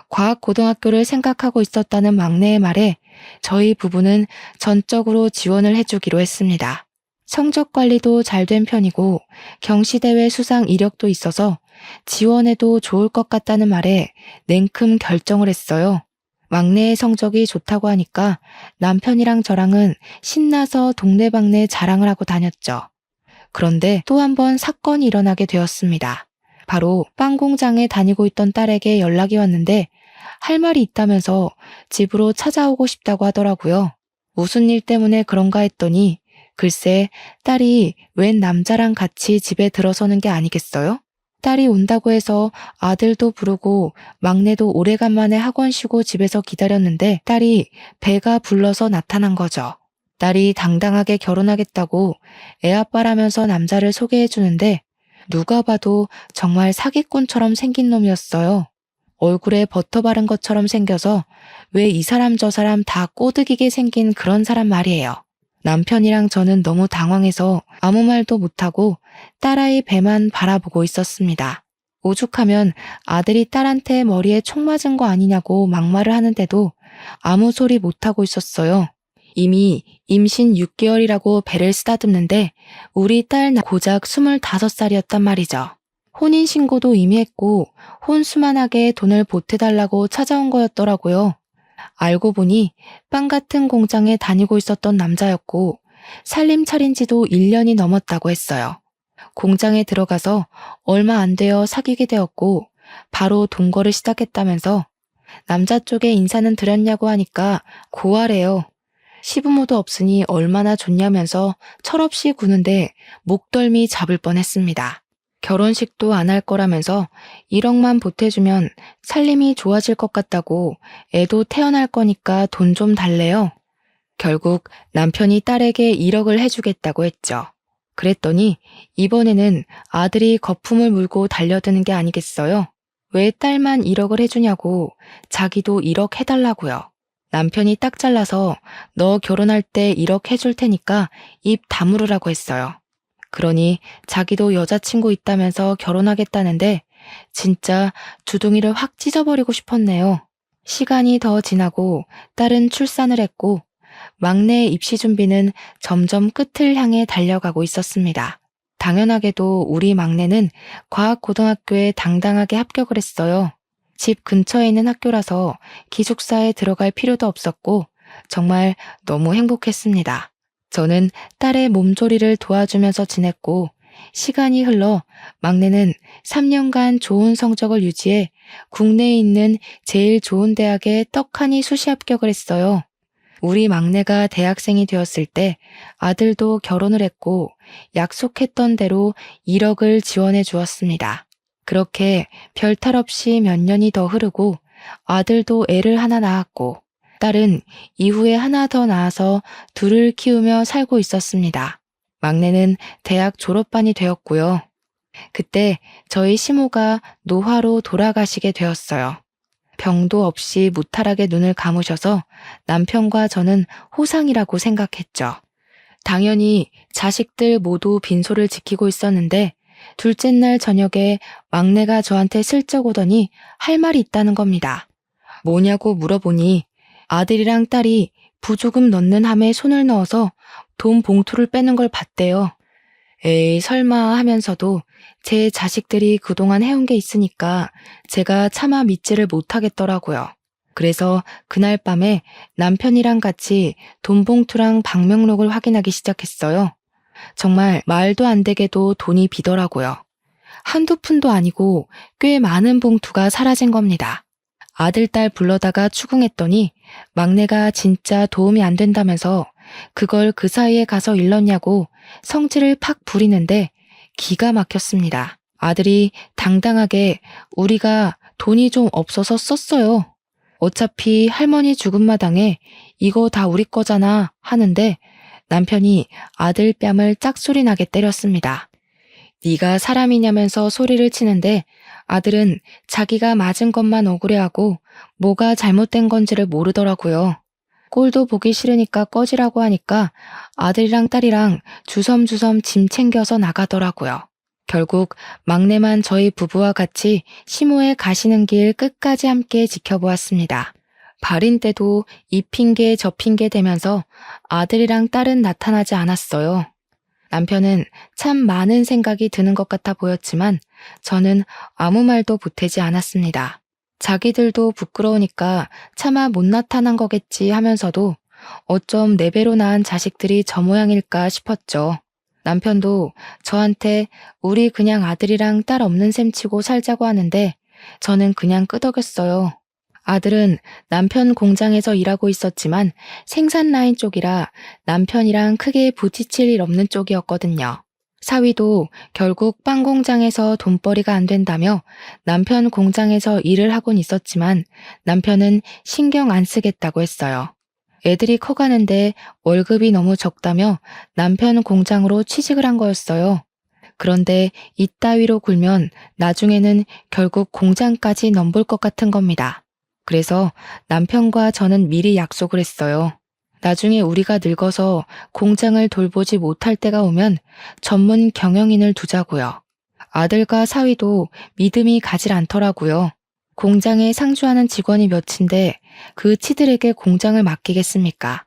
S1: 과학고등학교를 생각하고 있었다는 막내의 말에 저희 부부는 전적으로 지원을 해주기로 했습니다. 성적 관리도 잘 된 편이고 경시대회 수상 이력도 있어서 지원해도 좋을 것 같다는 말에 냉큼 결정을 했어요. 막내의 성적이 좋다고 하니까 남편이랑 저랑은 신나서 동네방네 자랑을 하고 다녔죠. 그런데 또 한 번 사건이 일어나게 되었습니다. 바로 빵 공장에 다니고 있던 딸에게 연락이 왔는데 할 말이 있다면서 집으로 찾아오고 싶다고 하더라고요. 무슨 일 때문에 그런가 했더니 글쎄 딸이 웬 남자랑 같이 집에 들어서는 게 아니겠어요? 딸이 온다고 해서 아들도 부르고 막내도 오래간만에 학원 쉬고 집에서 기다렸는데 딸이 배가 불러서 나타난 거죠. 딸이 당당하게 결혼하겠다고 애아빠라면서 남자를 소개해 주는데 누가 봐도 정말 사기꾼처럼 생긴 놈이었어요. 얼굴에 버터 바른 것처럼 생겨서 왜 이 사람 저 사람 다 꼬드기게 생긴 그런 사람 말이에요. 남편이랑 저는 너무 당황해서 아무 말도 못하고 딸아이 배만 바라보고 있었습니다. 오죽하면 아들이 딸한테 머리에 총 맞은 거 아니냐고 막말을 하는데도 아무 소리 못하고 있었어요. 이미 임신 6개월이라고 배를 쓰다듬는데 우리 딸 고작 25살이었단 말이죠. 혼인신고도 이미 했고 혼수만하게 돈을 보태달라고 찾아온 거였더라고요. 알고 보니 빵 같은 공장에 다니고 있었던 남자였고 살림 차린 지도 1년이 넘었다고 했어요. 공장에 들어가서 얼마 안 되어 사귀게 되었고 바로 동거를 시작했다면서 남자 쪽에 인사는 드렸냐고 하니까 고하래요. 시부모도 없으니 얼마나 좋냐면서 철없이 구는데 목덜미 잡을 뻔했습니다. 결혼식도 안 할 거라면서 1억만 보태주면 살림이 좋아질 것 같다고 애도 태어날 거니까 돈 좀 달래요. 결국 남편이 딸에게 1억을 해주겠다고 했죠. 그랬더니 이번에는 아들이 거품을 물고 달려드는 게 아니겠어요? 왜 딸만 1억을 해주냐고 자기도 1억 해달라고요. 남편이 딱 잘라서 너 결혼할 때 1억 해줄 테니까 입 다물으라고 했어요. 그러니 자기도 여자친구 있다면서 결혼하겠다는데 진짜 주둥이를 확 찢어버리고 싶었네요. 시간이 더 지나고 딸은 출산을 했고 막내의 입시 준비는 점점 끝을 향해 달려가고 있었습니다. 당연하게도 우리 막내는 과학고등학교에 당당하게 합격을 했어요. 집 근처에 있는 학교라서 기숙사에 들어갈 필요도 없었고 정말 너무 행복했습니다. 저는 딸의 몸조리를 도와주면서 지냈고 시간이 흘러 막내는 3년간 좋은 성적을 유지해 국내에 있는 제일 좋은 대학에 떡하니 수시 합격을 했어요. 우리 막내가 대학생이 되었을 때 아들도 결혼을 했고 약속했던 대로 1억을 지원해 주었습니다. 그렇게 별탈 없이 몇 년이 더 흐르고 아들도 애를 하나 낳았고 딸은 이후에 하나 더 낳아서 둘을 키우며 살고 있었습니다. 막내는 대학 졸업반이 되었고요. 그때 저희 시모가 노화로 돌아가시게 되었어요. 병도 없이 무탈하게 눈을 감으셔서 남편과 저는 호상이라고 생각했죠. 당연히 자식들 모두 빈소를 지키고 있었는데 둘째 날 저녁에 막내가 저한테 슬쩍 오더니 할 말이 있다는 겁니다. 뭐냐고 물어보니 아들이랑 딸이 부조금 넣는 함에 손을 넣어서 돈 봉투를 빼는 걸 봤대요. 에이 설마 하면서도 제 자식들이 그동안 해온 게 있으니까 제가 차마 믿지를 못하겠더라고요. 그래서 그날 밤에 남편이랑 같이 돈 봉투랑 방명록을 확인하기 시작했어요. 정말 말도 안 되게도 돈이 비더라고요. 한두 푼도 아니고 꽤 많은 봉투가 사라진 겁니다. 아들, 딸 불러다가 추궁했더니 막내가 진짜 도움이 안 된다면서 그걸 그 사이에 가서 일렀냐고 성질을 팍 부리는데 기가 막혔습니다. 아들이 당당하게 우리가 돈이 좀 없어서 썼어요. 어차피 할머니 죽은 마당에 이거 다 우리 거잖아 하는데 남편이 아들 뺨을 짝소리 나게 때렸습니다. 네가 사람이냐면서 소리를 치는데 아들은 자기가 맞은 것만 억울해하고 뭐가 잘못된 건지를 모르더라고요. 꼴도 보기 싫으니까 꺼지라고 하니까 아들이랑 딸이랑 주섬주섬 짐 챙겨서 나가더라고요. 결국 막내만 저희 부부와 같이 시모에 가시는 길 끝까지 함께 지켜보았습니다. 발인 때도 이 핑계 저 핑계 대면서 아들이랑 딸은 나타나지 않았어요. 남편은 참 많은 생각이 드는 것 같아 보였지만 저는 아무 말도 보태지 않았습니다. 자기들도 부끄러우니까 차마 못 나타난 거겠지 하면서도 어쩜 네 배로 낳은 자식들이 저 모양일까 싶었죠. 남편도 저한테 우리 그냥 아들이랑 딸 없는 셈 치고 살자고 하는데 저는 그냥 끄덕였어요. 아들은 남편 공장에서 일하고 있었지만 생산 라인 쪽이라 남편이랑 크게 부딪힐 일 없는 쪽이었거든요. 사위도 결국 빵 공장에서 돈벌이가 안 된다며 남편 공장에서 일을 하곤 있었지만 남편은 신경 안 쓰겠다고 했어요. 애들이 커가는데 월급이 너무 적다며 남편 공장으로 취직을 한 거였어요. 그런데 이따위로 굴면 나중에는 결국 공장까지 넘볼 것 같은 겁니다. 그래서 남편과 저는 미리 약속을 했어요. 나중에 우리가 늙어서 공장을 돌보지 못할 때가 오면 전문 경영인을 두자고요. 아들과 사위도 믿음이 가질 않더라고요. 공장에 상주하는 직원이 몇인데 그 치들에게 공장을 맡기겠습니까?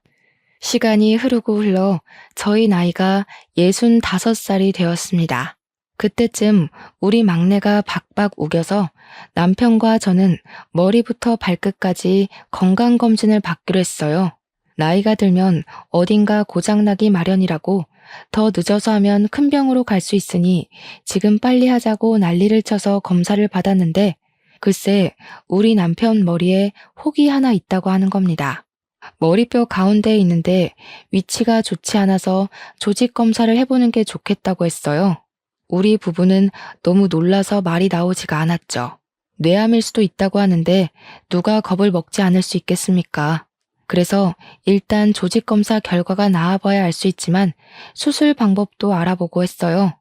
S1: 시간이 흐르고 흘러 저희 나이가 65살이 되었습니다. 그때쯤 우리 막내가 박박 우겨서 남편과 저는 머리부터 발끝까지 건강검진을 받기로 했어요. 나이가 들면 어딘가 고장나기 마련이라고 더 늦어서 하면 큰 병으로 갈 수 있으니 지금 빨리 하자고 난리를 쳐서 검사를 받았는데 글쎄 우리 남편 머리에 혹이 하나 있다고 하는 겁니다. 머리뼈 가운데에 있는데 위치가 좋지 않아서 조직 검사를 해보는 게 좋겠다고 했어요. 우리 부부는 너무 놀라서 말이 나오지가 않았죠. 뇌암일 수도 있다고 하는데 누가 겁을 먹지 않을 수 있겠습니까? 그래서 일단 조직 검사 결과가 나와봐야 알 수 있지만 수술 방법도 알아보고 했어요.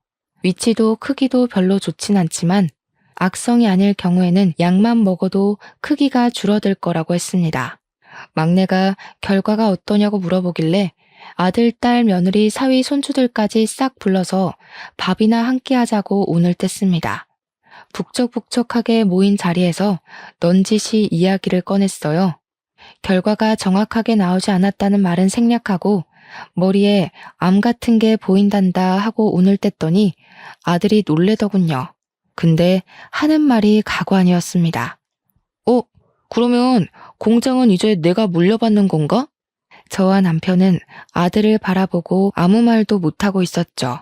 S1: 위치도 크기도 별로 좋진 않지만 악성이 아닐 경우에는 약만 먹어도 크기가 줄어들 거라고 했습니다. 막내가 결과가 어떠냐고 물어보길래 아들, 딸, 며느리, 사위, 손주들까지 싹 불러서 밥이나 함께 하자고 운을 뗐습니다. 북적북적하게 모인 자리에서 넌지시 이야기를 꺼냈어요. 결과가 정확하게 나오지 않았다는 말은 생략하고 머리에 암 같은 게 보인단다 하고 운을 뗐더니 아들이 놀래더군요. 근데 하는 말이 가관이었습니다. 그러면 공장은 이제 내가 물려받는 건가? 저와 남편은 아들을 바라보고 아무 말도 못하고 있었죠.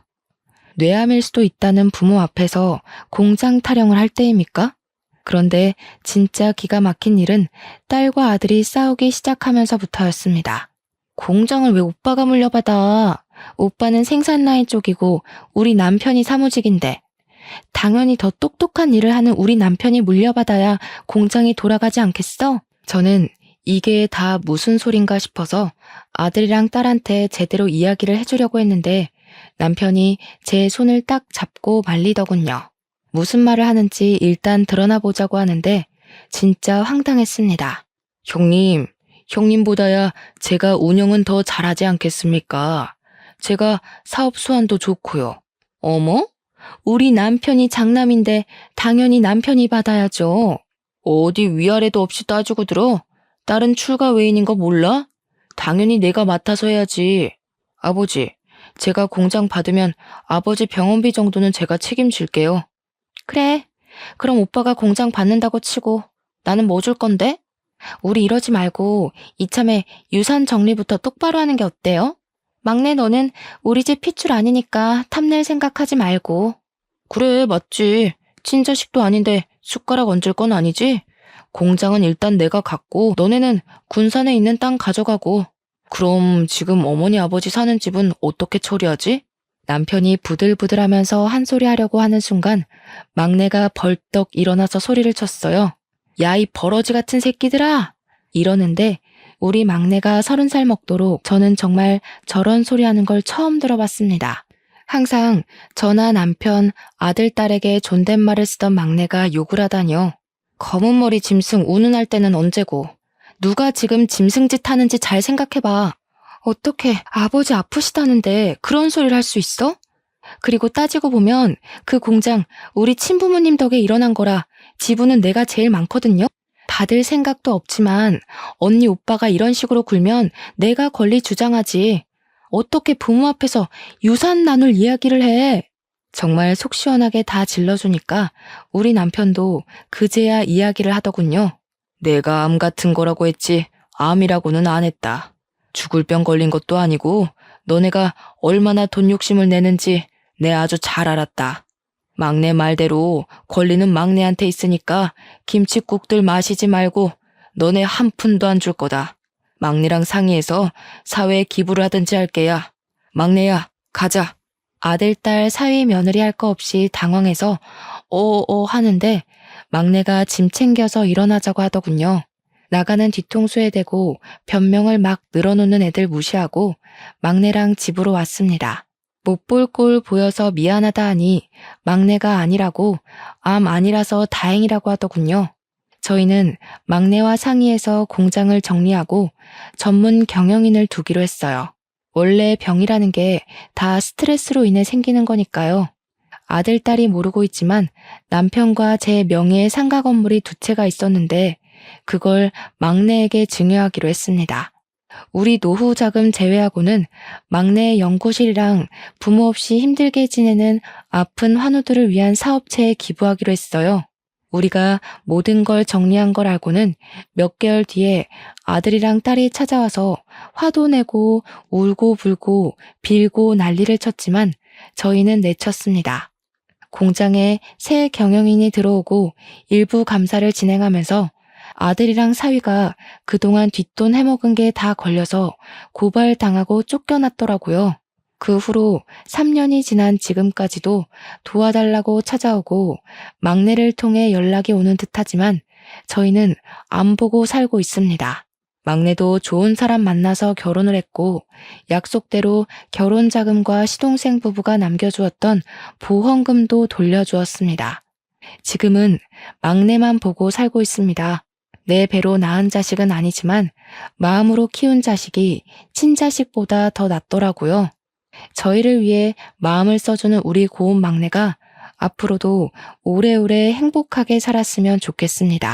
S1: 뇌암일 수도 있다는 부모 앞에서 공장 타령을 할 때입니까? 그런데 진짜 기가 막힌 일은 딸과 아들이 싸우기 시작하면서부터였습니다. 공장을 왜 오빠가 물려받아? 오빠는 생산 라인 쪽이고 우리 남편이 사무직인데 당연히 더 똑똑한 일을 하는 우리 남편이 물려받아야 공장이 돌아가지 않겠어? 저는 이게 다 무슨 소린가 싶어서 아들이랑 딸한테 제대로 이야기를 해주려고 했는데 남편이 제 손을 딱 잡고 말리더군요. 무슨 말을 하는지 일단 드러나 보자고 하는데 진짜 황당했습니다. 형님보다야 제가 운영은 더 잘하지 않겠습니까? 제가 사업 수완도 좋고요. 어머? 우리 남편이 장남인데 당연히 남편이 받아야죠. 어디 위아래도 없이 따지고 들어? 딸은 출가 외인인 거 몰라? 당연히 내가 맡아서 해야지. 아버지, 제가 공장 받으면 아버지 병원비 정도는 제가 책임질게요. 그래, 그럼 오빠가 공장 받는다고 치고 나는 뭐 줄 건데? 우리 이러지 말고 이참에 유산 정리부터 똑바로 하는 게 어때요? 막내 너는 우리 집 핏줄 아니니까 탐낼 생각하지 말고. 그래, 맞지. 친자식도 아닌데 숟가락 얹을 건 아니지? 공장은 일단 내가 갖고 너네는 군산에 있는 땅 가져가고. 그럼 지금 어머니 아버지 사는 집은 어떻게 처리하지? 남편이 부들부들하면서 한 소리 하려고 하는 순간 막내가 벌떡 일어나서 소리를 쳤어요. 야, 이 버러지 같은 새끼들아! 이러는데 우리 막내가 30살 먹도록 저는 정말 저런 소리 하는 걸 처음 들어봤습니다. 항상 저나 남편, 아들, 딸에게 존댓말을 쓰던 막내가 욕을 하다니요. 검은 머리 짐승 운운할 때는 언제고, 누가 지금 짐승짓 하는지 잘 생각해봐. 어떻게 아버지 아프시다는데 그런 소리를 할 수 있어? 그리고 따지고 보면 그 공장 우리 친부모님 덕에 일어난 거라 지분은 내가 제일 많거든요. 받을 생각도 없지만 언니 오빠가 이런 식으로 굴면 내가 권리 주장하지. 어떻게 부모 앞에서 유산 나눌 이야기를 해. 정말 속 시원하게 다 질러주니까 우리 남편도 그제야 이야기를 하더군요. 내가 암 같은 거라고 했지 암이라고는 안 했다. 죽을 병 걸린 것도 아니고 너네가 얼마나 돈 욕심을 내는지 내 아주 잘 알았다. 막내 말대로 권리는 막내한테 있으니까 김칫국들 마시지 말고 너네 한 푼도 안 줄 거다. 막내랑 상의해서 사회에 기부를 하든지 할게야. 막내야, 가자. 아들, 딸, 사위, 며느리 할 거 없이 당황해서 하는데 막내가 짐 챙겨서 일어나자고 하더군요. 나가는 뒤통수에 대고 변명을 막 늘어놓는 애들 무시하고 막내랑 집으로 왔습니다. 못 볼 꼴 보여서 미안하다 하니 막내가 아니라고 암 아니라서 다행이라고 하더군요. 저희는 막내와 상의해서 공장을 정리하고 전문 경영인을 두기로 했어요. 원래 병이라는 게 다 스트레스로 인해 생기는 거니까요. 아들, 딸이 모르고 있지만 남편과 제 명의의 상가 건물이 2채가 있었는데 그걸 막내에게 증여하기로 했습니다. 우리 노후 자금 제외하고는 막내의 연구실이랑 부모 없이 힘들게 지내는 아픈 환우들을 위한 사업체에 기부하기로 했어요. 우리가 모든 걸 정리한 걸 알고는 몇 개월 뒤에 아들이랑 딸이 찾아와서 화도 내고 울고 불고 빌고 난리를 쳤지만 저희는 내쳤습니다. 공장에 새 경영인이 들어오고 일부 감사를 진행하면서 아들이랑 사위가 그동안 뒷돈 해먹은 게 다 걸려서 고발당하고 쫓겨났더라고요. 그 후로 3년이 지난 지금까지도 도와달라고 찾아오고 막내를 통해 연락이 오는 듯하지만 저희는 안 보고 살고 있습니다. 막내도 좋은 사람 만나서 결혼을 했고 약속대로 결혼 자금과 시동생 부부가 남겨주었던 보험금도 돌려주었습니다. 지금은 막내만 보고 살고 있습니다. 내 배로 낳은 자식은 아니지만 마음으로 키운 자식이 친자식보다 더 낫더라고요. 저희를 위해 마음을 써주는 우리 고운 막내가 앞으로도 오래오래 행복하게 살았으면 좋겠습니다.